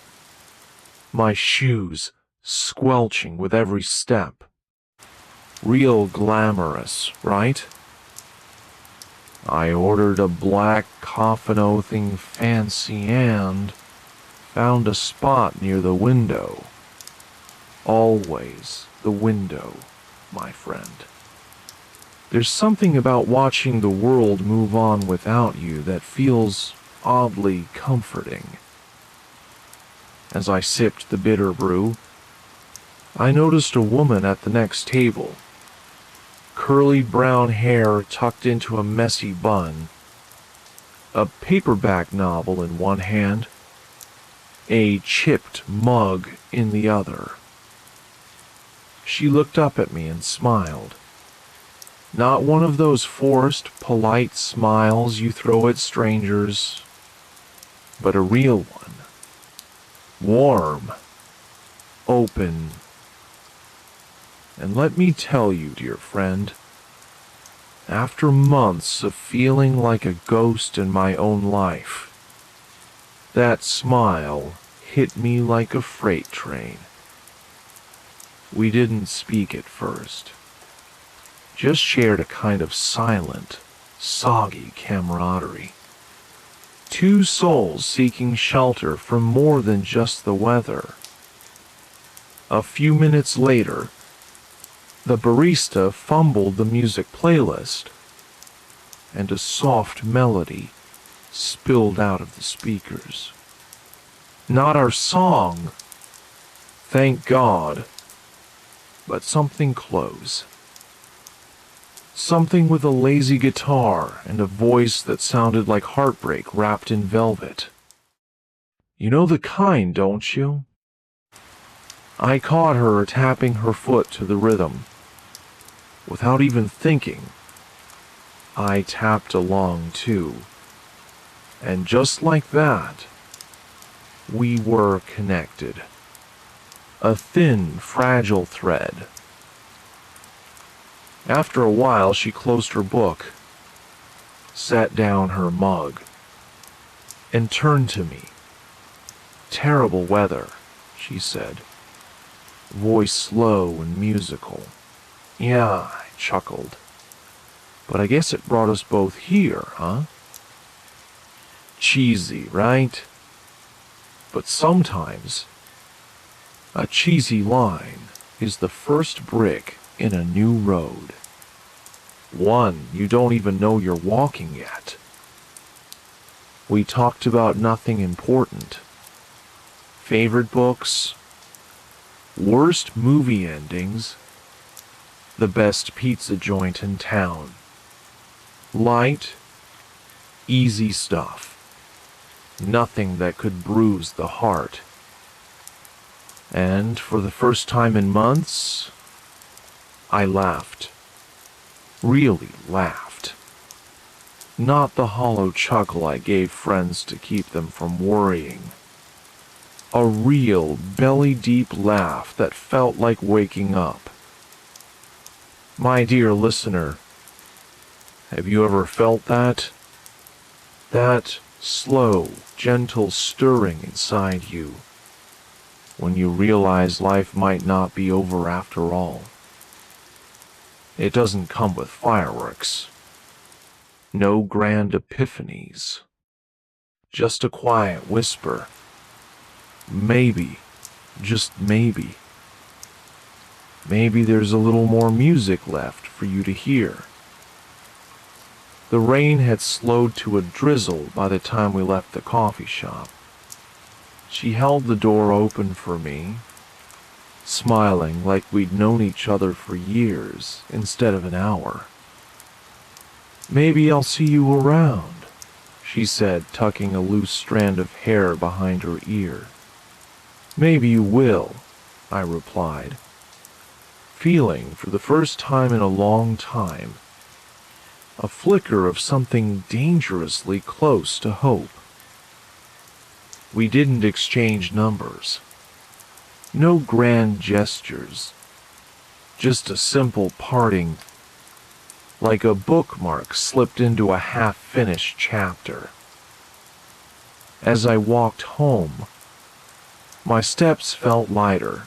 my shoes squelching with every step. Real glamorous, right? I ordered a black coffin-oathing fancy and found a spot near the window. Always the window, my friend. There's something about watching the world move on without you that feels oddly comforting. As I sipped the bitter brew, I noticed a woman at the next table, curly brown hair tucked into a messy bun, a paperback novel in one hand, a chipped mug in the other. She looked up at me and smiled. Not one of those forced, polite smiles you throw at strangers, but a real one. Warm, open, and let me tell you, dear friend, after months of feeling like a ghost in my own life, that smile hit me like a freight train. We didn't speak at first, just shared a kind of silent, soggy camaraderie. Two souls seeking shelter from more than just the weather. A few minutes later, the barista fumbled the music playlist, and a soft melody spilled out of the speakers. Not our song, thank God, but something close. Something with a lazy guitar and a voice that sounded like heartbreak wrapped in velvet. You know the kind, don't you? I caught her tapping her foot to the rhythm. Without even thinking, I tapped along too. And just like that, we were connected. A thin, fragile thread. After a while, she closed her book, set down her mug, and turned to me. Terrible weather, she said, voice slow and musical. Yeah, I chuckled. But I guess it brought us both here, huh? Cheesy, right? But sometimes, a cheesy line is the first brick in a new road. One you don't even know you're walking yet. We talked about nothing important. Favorite books, worst movie endings, the best pizza joint in town. Light, easy stuff. Nothing that could bruise the heart. And for the first time in months, I laughed. Really laughed. Not the hollow chuckle I gave friends to keep them from worrying. A real, belly-deep laugh that felt like waking up. My dear listener, have you ever felt that? That slow, gentle stirring inside you when you realize life might not be over after all. It doesn't come with fireworks. No grand epiphanies. Just a quiet whisper. Maybe, just maybe. Maybe there's a little more music left for you to hear. The rain had slowed to a drizzle by the time we left the coffee shop. She held the door open for me, smiling like we'd known each other for years instead of an hour. Maybe I'll see you around, she said, tucking a loose strand of hair behind her ear. Maybe you will, I replied, feeling for the first time in a long time a flicker of something dangerously close to hope. We didn't exchange numbers. No grand gestures. Just a simple parting, like a bookmark slipped into a half-finished chapter. As I walked home, my steps felt lighter.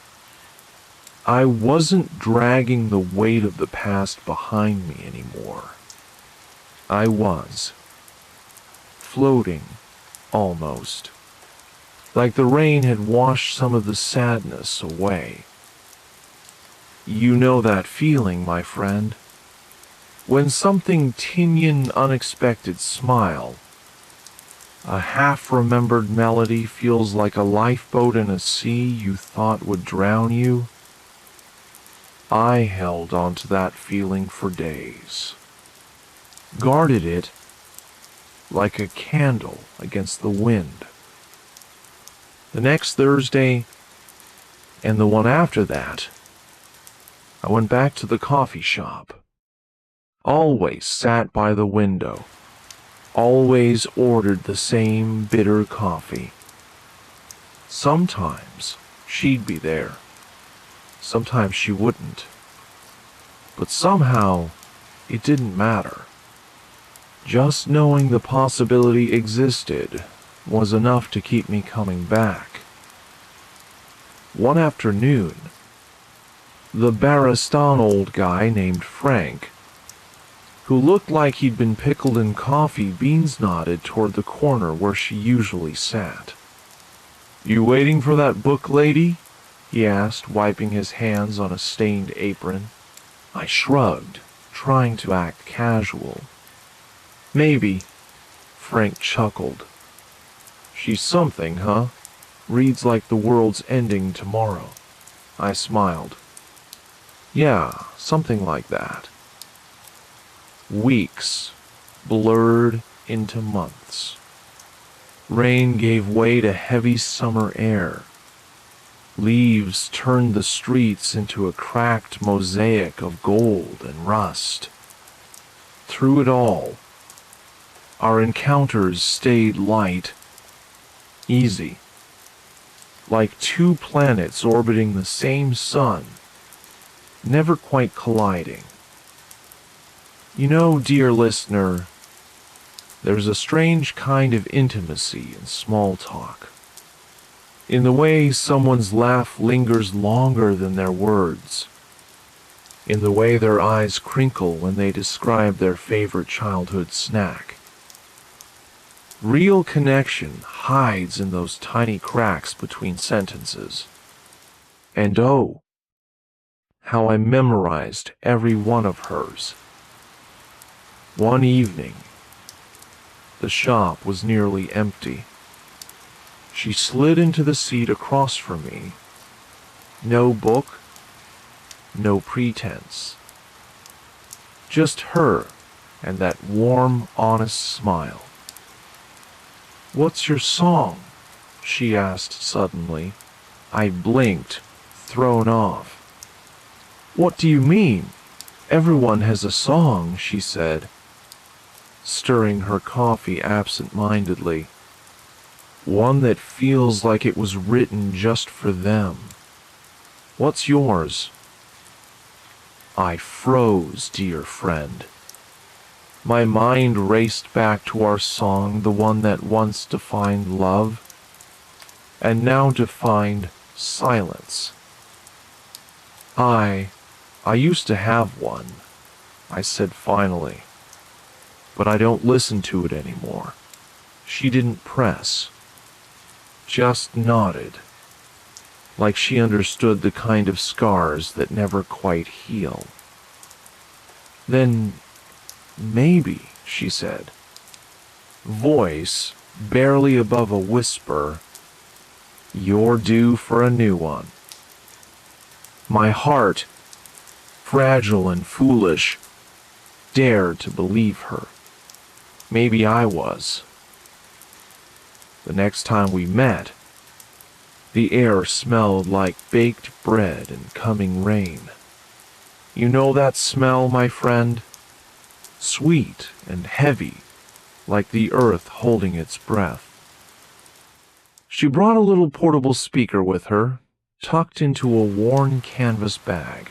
I wasn't dragging the weight of the past behind me anymore. I was floating, almost, like the rain had washed some of the sadness away. You know that feeling, my friend? When something tinny unexpected smile, a half-remembered melody feels like a lifeboat in a sea you thought would drown you, I held on to that feeling for days. Guarded it like a candle against the wind. The next Thursday, and the one after that, I went back to the coffee shop. Always sat by the window. Always ordered the same bitter coffee. Sometimes she'd be there. Sometimes she wouldn't. But somehow, it didn't matter. Just knowing the possibility existed was enough to keep me coming back. One afternoon, the Baristan old guy named Frank, who looked like he'd been pickled in coffee beans, nodded toward the corner where she usually sat. "You waiting for that book, lady?" he asked, wiping his hands on a stained apron. I shrugged, trying to act casual. "Maybe," Frank chuckled. "She's something, huh? Reads like the world's ending tomorrow." I smiled. "Yeah, something like that." Weeks blurred into months. Rain gave way to heavy summer air. Leaves turned the streets into a cracked mosaic of gold and rust. Through it all, our encounters stayed light, easy, like two planets orbiting the same sun, never quite colliding. You know, dear listener, there's a strange kind of intimacy in small talk. In the way someone's laugh lingers longer than their words. In the way their eyes crinkle when they describe their favorite childhood snack. Real connection hides in those tiny cracks between sentences. And oh, how I memorized every one of hers. One evening, the shop was nearly empty. She slid into the seat across from me. No book, no pretense. Just her and that warm, honest smile. "What's your song?" she asked suddenly. I blinked, thrown off. "What do you mean? Everyone has a song," she said, stirring her coffee absent-mindedly. "One that feels like it was written just for them. What's yours?" I froze, dear friend. My mind raced back to our song, the one that once defined love, and now defined silence. I used to have one," I said finally, "but I don't listen to it anymore." She didn't press, just nodded, like she understood the kind of scars that never quite heal. "Then maybe," she said, voice barely above a whisper, "you're due for a new one." My heart, fragile and foolish, dared to believe her. Maybe I was. The next time we met, the air smelled like baked bread and coming rain. You know that smell, my friend? Sweet and heavy, like the earth holding its breath. She brought a little portable speaker with her, tucked into a worn canvas bag.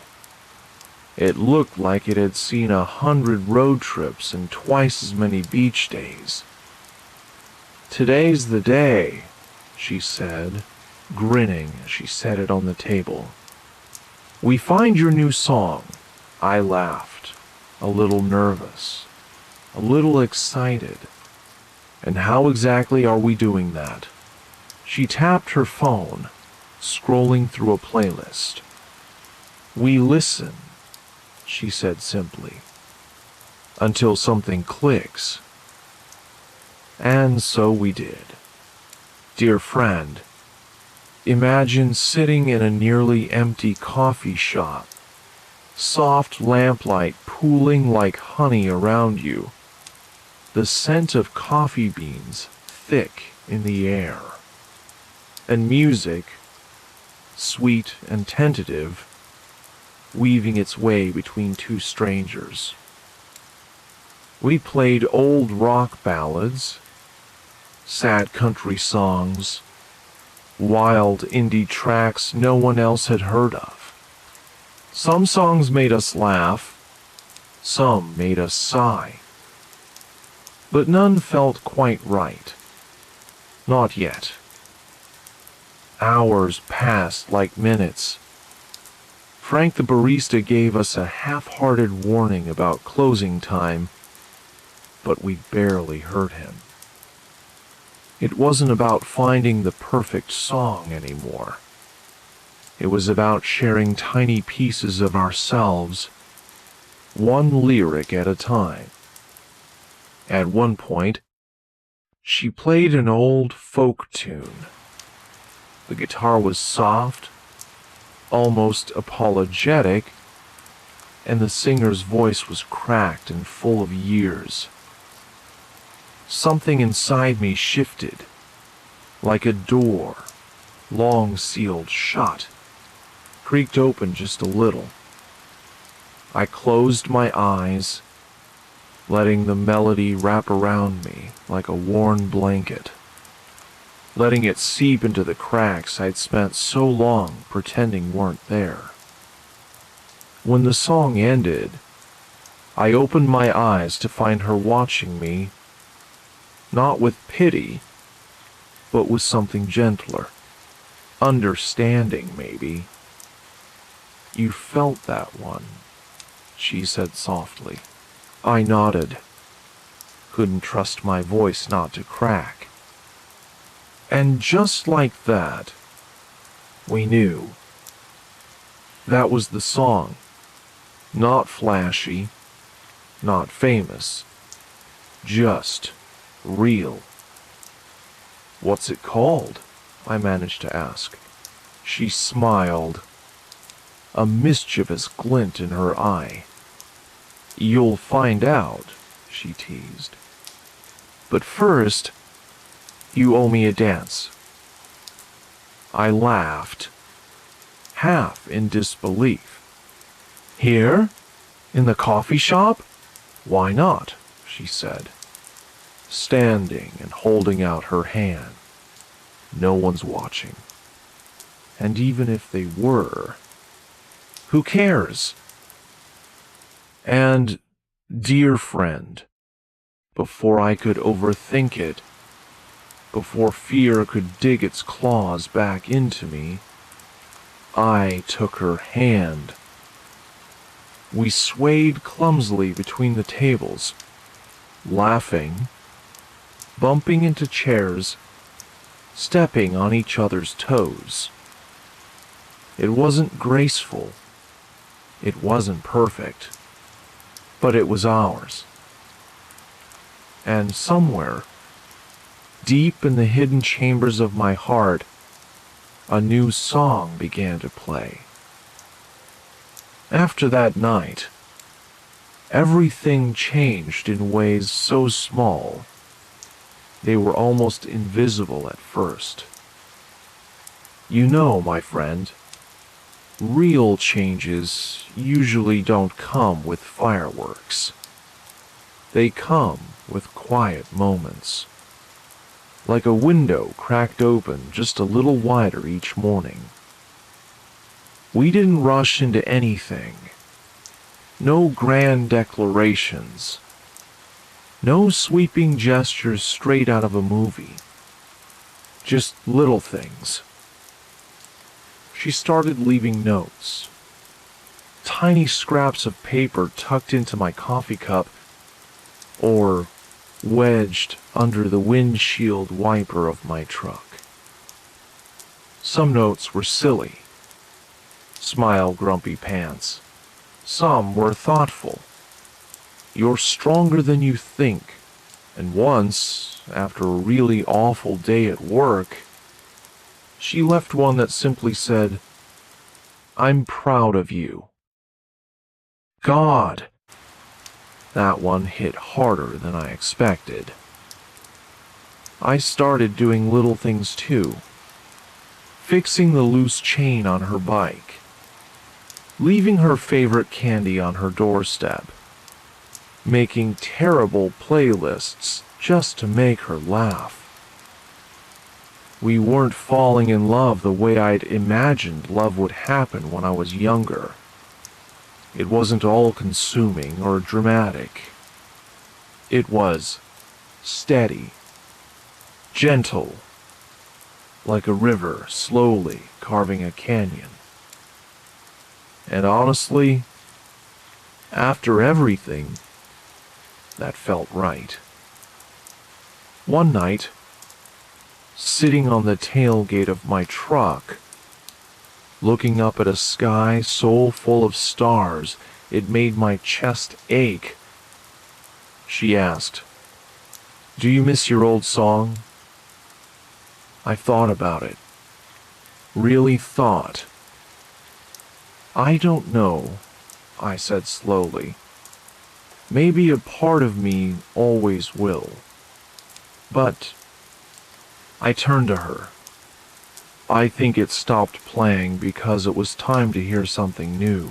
It looked like it had seen 100 road trips and twice as many beach days. "Today's the day," she said, grinning as she set it on the table. "We find your new song." I laughed, a little nervous, a little excited. "And how exactly are we doing that?" She tapped her phone, scrolling through a playlist. "We listen," she said simply. until something clicks. And so we did. Dear friend, imagine sitting in a nearly empty coffee shop, soft lamplight pooling like honey around you, the scent of coffee beans thick in the air, and music, sweet and tentative, weaving its way between two strangers. We played old rock ballads, sad country songs, wild indie tracks no one else had heard of. Some songs made us laugh, some made us sigh, but none felt quite right. Not yet. Hours passed like minutes. Frank the barista gave us a half-hearted warning about closing time, but we barely heard him. It wasn't about finding the perfect song anymore. It was about sharing tiny pieces of ourselves, one lyric at a time. At one point, she played an old folk tune. The guitar was soft, almost apologetic, and the singer's voice was cracked and full of years. Something inside me shifted, like a door, long sealed shut, creaked open just a little. I closed my eyes, letting the melody wrap around me like a worn blanket, letting it seep into the cracks I'd spent so long pretending weren't there. When the song ended, I opened my eyes to find her watching me, not with pity, but with something gentler, understanding maybe. You felt that one, she said softly. I nodded, couldn't trust my voice not to crack. And just like that, we knew. That was the song. Not flashy, not famous, just real. What's it called? I managed to ask. She smiled, a mischievous glint in her eye. You'll find out, she teased. But first, you owe me a dance. I laughed, half in disbelief. Here? In the coffee shop? Why not? She said, standing and holding out her hand. No one's watching. And even if they were, who cares? And, dear friend, before I could overthink it, before fear could dig its claws back into me, I took her hand. We swayed clumsily between the tables, laughing, bumping into chairs, stepping on each other's toes. It wasn't graceful. It wasn't perfect. But it was ours. And somewhere, deep in the hidden chambers of my heart, a new song began to play. After that night, everything changed in ways so small, they were almost invisible at first. You know, my friend, real changes usually don't come with fireworks. They come with quiet moments, like a window cracked open just a little wider each morning. We didn't rush into anything. No grand declarations. No sweeping gestures straight out of a movie. Just little things. She started leaving notes. Tiny scraps of paper tucked into my coffee cup or wedged under the windshield wiper of my truck. Some notes were silly. Smile, grumpy pants. Some were thoughtful. You're stronger than you think. And once, after a really awful day at work, she left one that simply said, I'm proud of you. God, that one hit harder than I expected. I started doing little things too. Fixing the loose chain on her bike. Leaving her favorite candy on her doorstep. Making terrible playlists just to make her laugh. We weren't falling in love the way I'd imagined love would happen when I was younger. It wasn't all-consuming or dramatic. It was steady, gentle, like a river slowly carving a canyon. And honestly, after everything, that felt right. One night, sitting on the tailgate of my truck, looking up at a sky so full of stars it made my chest ache, she asked, Do you miss your old song? I thought about it. Really thought. I don't know, I said slowly. Maybe a part of me always will. But I turned to her. I think it stopped playing because it was time to hear something new.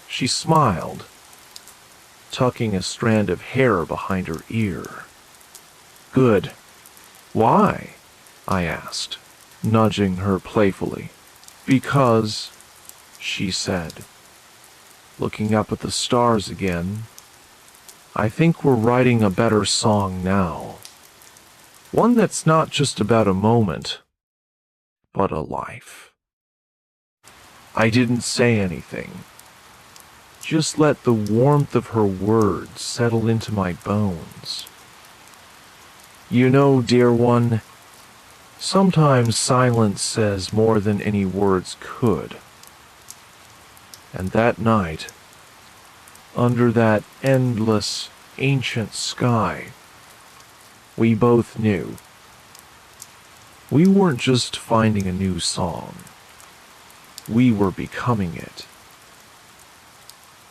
She smiled, tucking a strand of hair behind her ear. Good. Why? I asked, nudging her playfully. Because, she said, looking up at the stars again, I think we're writing a better song now. One that's not just about a moment, but a life. I didn't say anything. Just let the warmth of her words settle into my bones. You know, dear one, sometimes silence says more than any words could. And that night, under that endless, ancient sky, we both knew. We weren't just finding a new song. We were becoming it.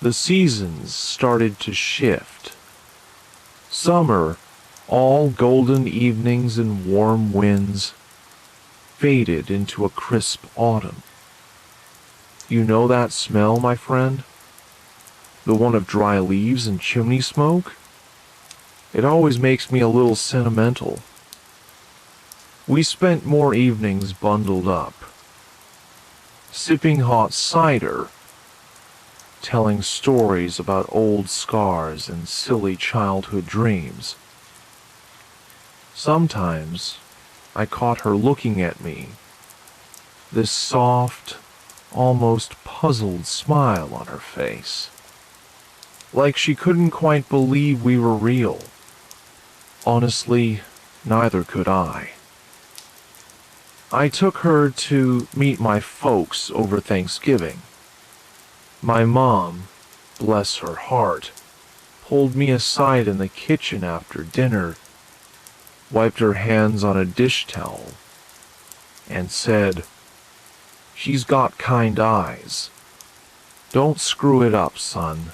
The seasons started to shift. Summer, all golden evenings and warm winds, faded into a crisp autumn. You know that smell, my friend? The one of dry leaves and chimney smoke? It always makes me a little sentimental. We spent more evenings bundled up, sipping hot cider, telling stories about old scars and silly childhood dreams. Sometimes I caught her looking at me, this soft, almost puzzled smile on her face, like she couldn't quite believe we were real. Honestly, neither could I. I took her to meet my folks over Thanksgiving. My mom, bless her heart, pulled me aside in the kitchen after dinner, wiped her hands on a dish towel, and said, She's got kind eyes. Don't screw it up, son.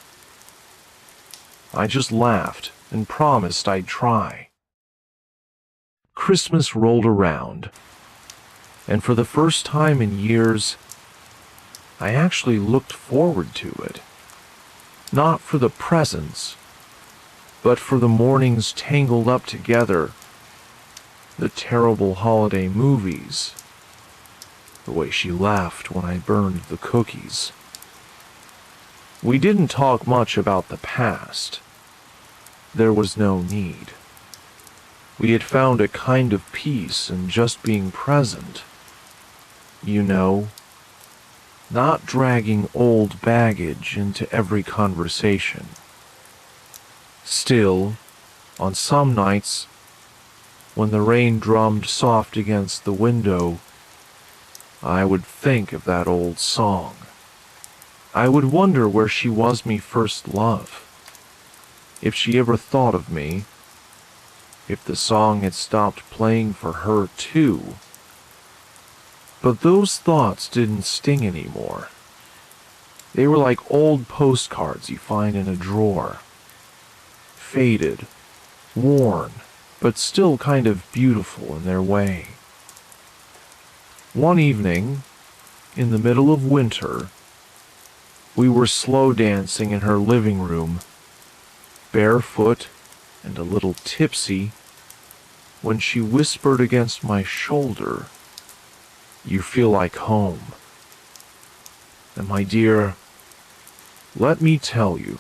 I just laughed and promised I'd try. Christmas rolled around, and for the first time in years, I actually looked forward to it. Not for the presents, but for the mornings tangled up together, the terrible holiday movies, the way she laughed when I burned the cookies. We didn't talk much about the past. There was no need. We had found a kind of peace in just being present. You know, not dragging old baggage into every conversation. Still, on some nights, when the rain drummed soft against the window, I would think of that old song. I would wonder where she was me first love. if she ever thought of me, if the song had stopped playing for her too. But those thoughts didn't sting anymore. They were like old postcards you find in a drawer. Faded, worn, but still kind of beautiful in their way. One evening, in the middle of winter, we were slow dancing in her living room, barefoot and a little tipsy, when she whispered against my shoulder, "You feel like home." And my dear, let me tell you,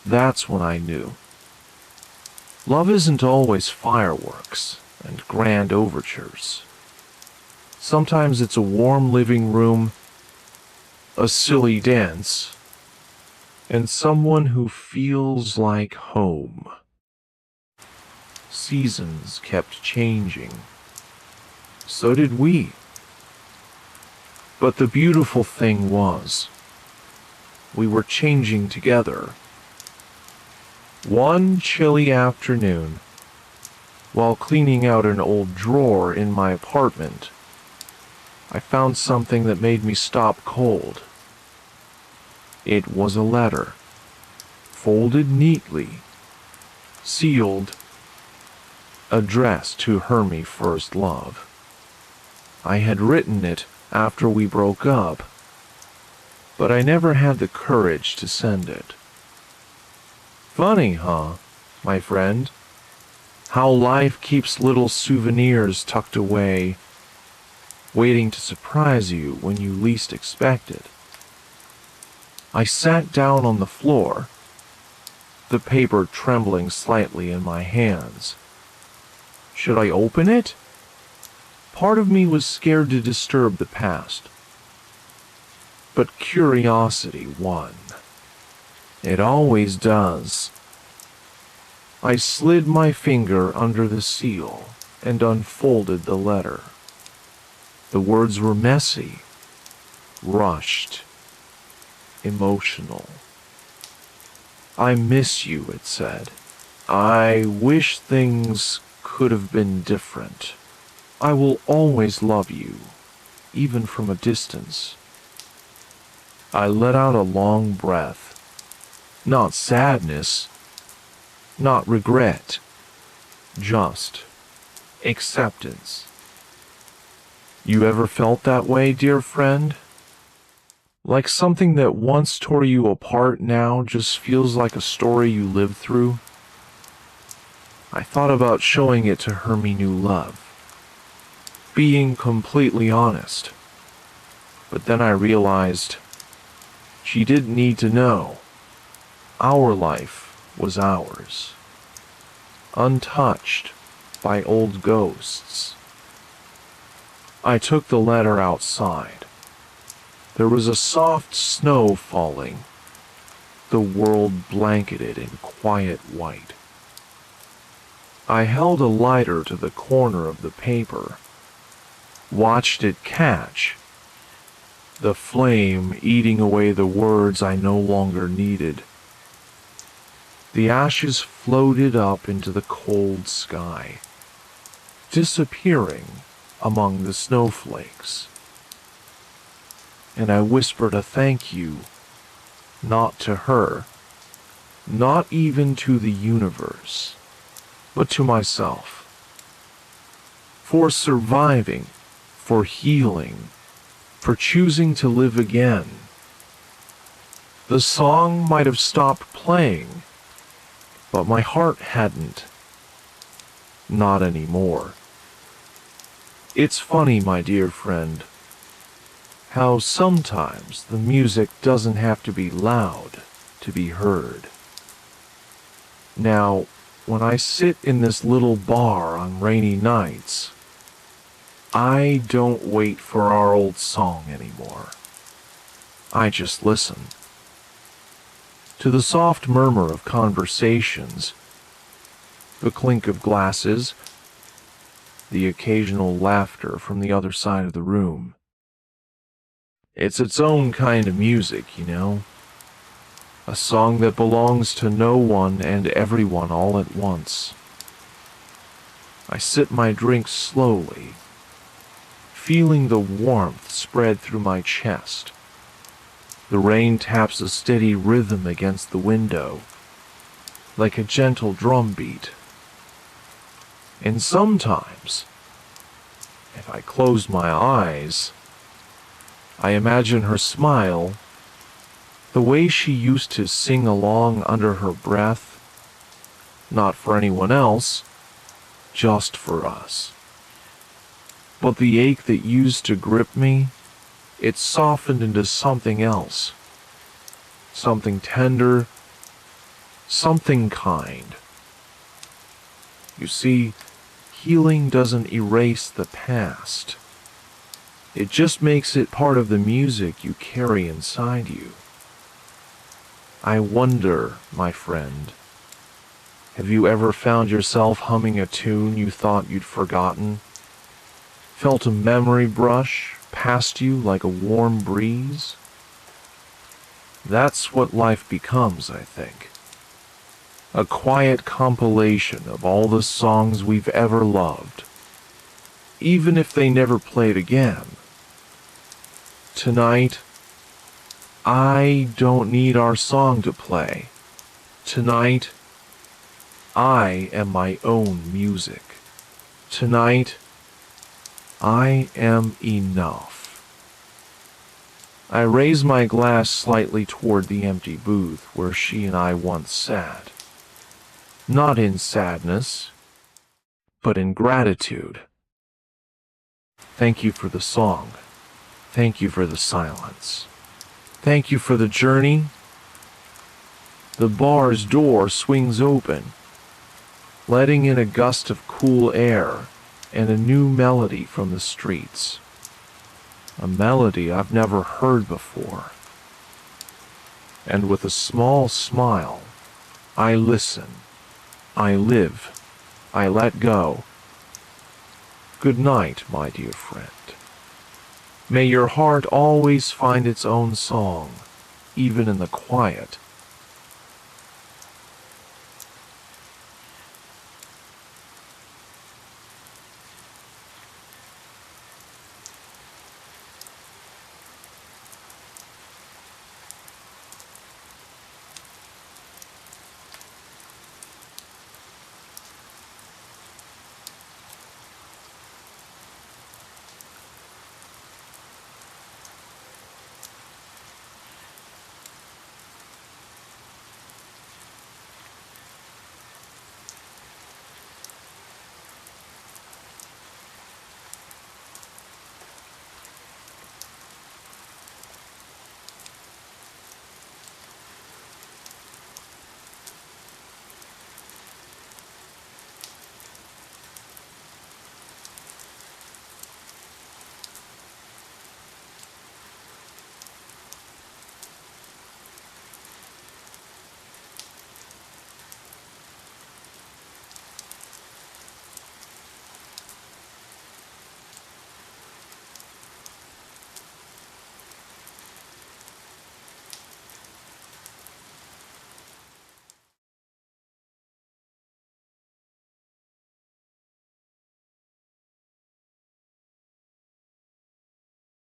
that's when I knew. Love isn't always fireworks and grand overtures. Sometimes it's a warm living room, a silly dance, and someone who feels like home. Seasons kept changing. So did we. But the beautiful thing was, we were changing together. One chilly afternoon, while cleaning out an old drawer in my apartment, I found something that made me stop cold. It was a letter, folded neatly, sealed, addressed to Hermie First Love. I had written it after we broke up, but I never had the courage to send it. Funny, huh, my friend? How life keeps little souvenirs tucked away, waiting to surprise you when you least expect it. I sat down on the floor, the paper trembling slightly in my hands. Should I open it? Part of me was scared to disturb the past, but curiosity won. It always does. I slid my finger under the seal and unfolded the letter. The words were messy, rushed, emotional. "I miss you," it said. "I wish things could have been different. I will always love you, even from a distance." I let out a long breath. Not sadness, not regret, just acceptance. You ever felt that way, dear friend? Like something that once tore you apart now just feels like a story you lived through? I thought about showing it to Hermie New Love, being completely honest. But then I realized she didn't need to know. Our life was ours, untouched by old ghosts. I took the letter outside. There was a soft snow falling, the world blanketed in quiet white. I held a lighter to the corner of the paper, watched it catch, the flame eating away the words I no longer needed. The ashes floated up into the cold sky, disappearing among the snowflakes. And I whispered a thank you, not to her, not even to the universe, but to myself. For surviving, for healing, for choosing to live again. The song might have stopped playing, but my heart hadn't. Not anymore. It's funny, my dear friend, how sometimes the music doesn't have to be loud to be heard. Now, when I sit in this little bar on rainy nights, I don't wait for our old song anymore. I just listen. To the soft murmur of conversations, the clink of glasses, the occasional laughter from the other side of the room. It's its own kind of music, you know. a song that belongs to no one and everyone all at once. I sip my drink slowly, feeling the warmth spread through my chest. The rain taps a steady rhythm against the window, like a gentle drum beat. And sometimes, if I close my eyes, I imagine her smile, the way she used to sing along under her breath, not for anyone else, just for us. But the ache that used to grip me, it softened into something else. Something tender, something kind. You see, healing doesn't erase the past. It just makes it part of the music you carry inside you. I wonder, my friend, have you ever found yourself humming a tune you thought you'd forgotten? Felt a memory brush past you like a warm breeze? That's what life becomes, I think. A quiet compilation of all the songs we've ever loved, even if they never played again. Tonight, I don't need our song to play. Tonight, I am my own music. Tonight, I am enough. I raise my glass slightly toward the empty booth where she and I once sat. Not in sadness, but in gratitude. Thank you for the song. Thank you for the silence. Thank you for the journey. The bar's door swings open, letting in a gust of cool air and a new melody from the streets. A melody I've never heard before. And with a small smile, I listen. I live. I let go. Good night, my dear friend. May your heart always find its own song, even in the quiet.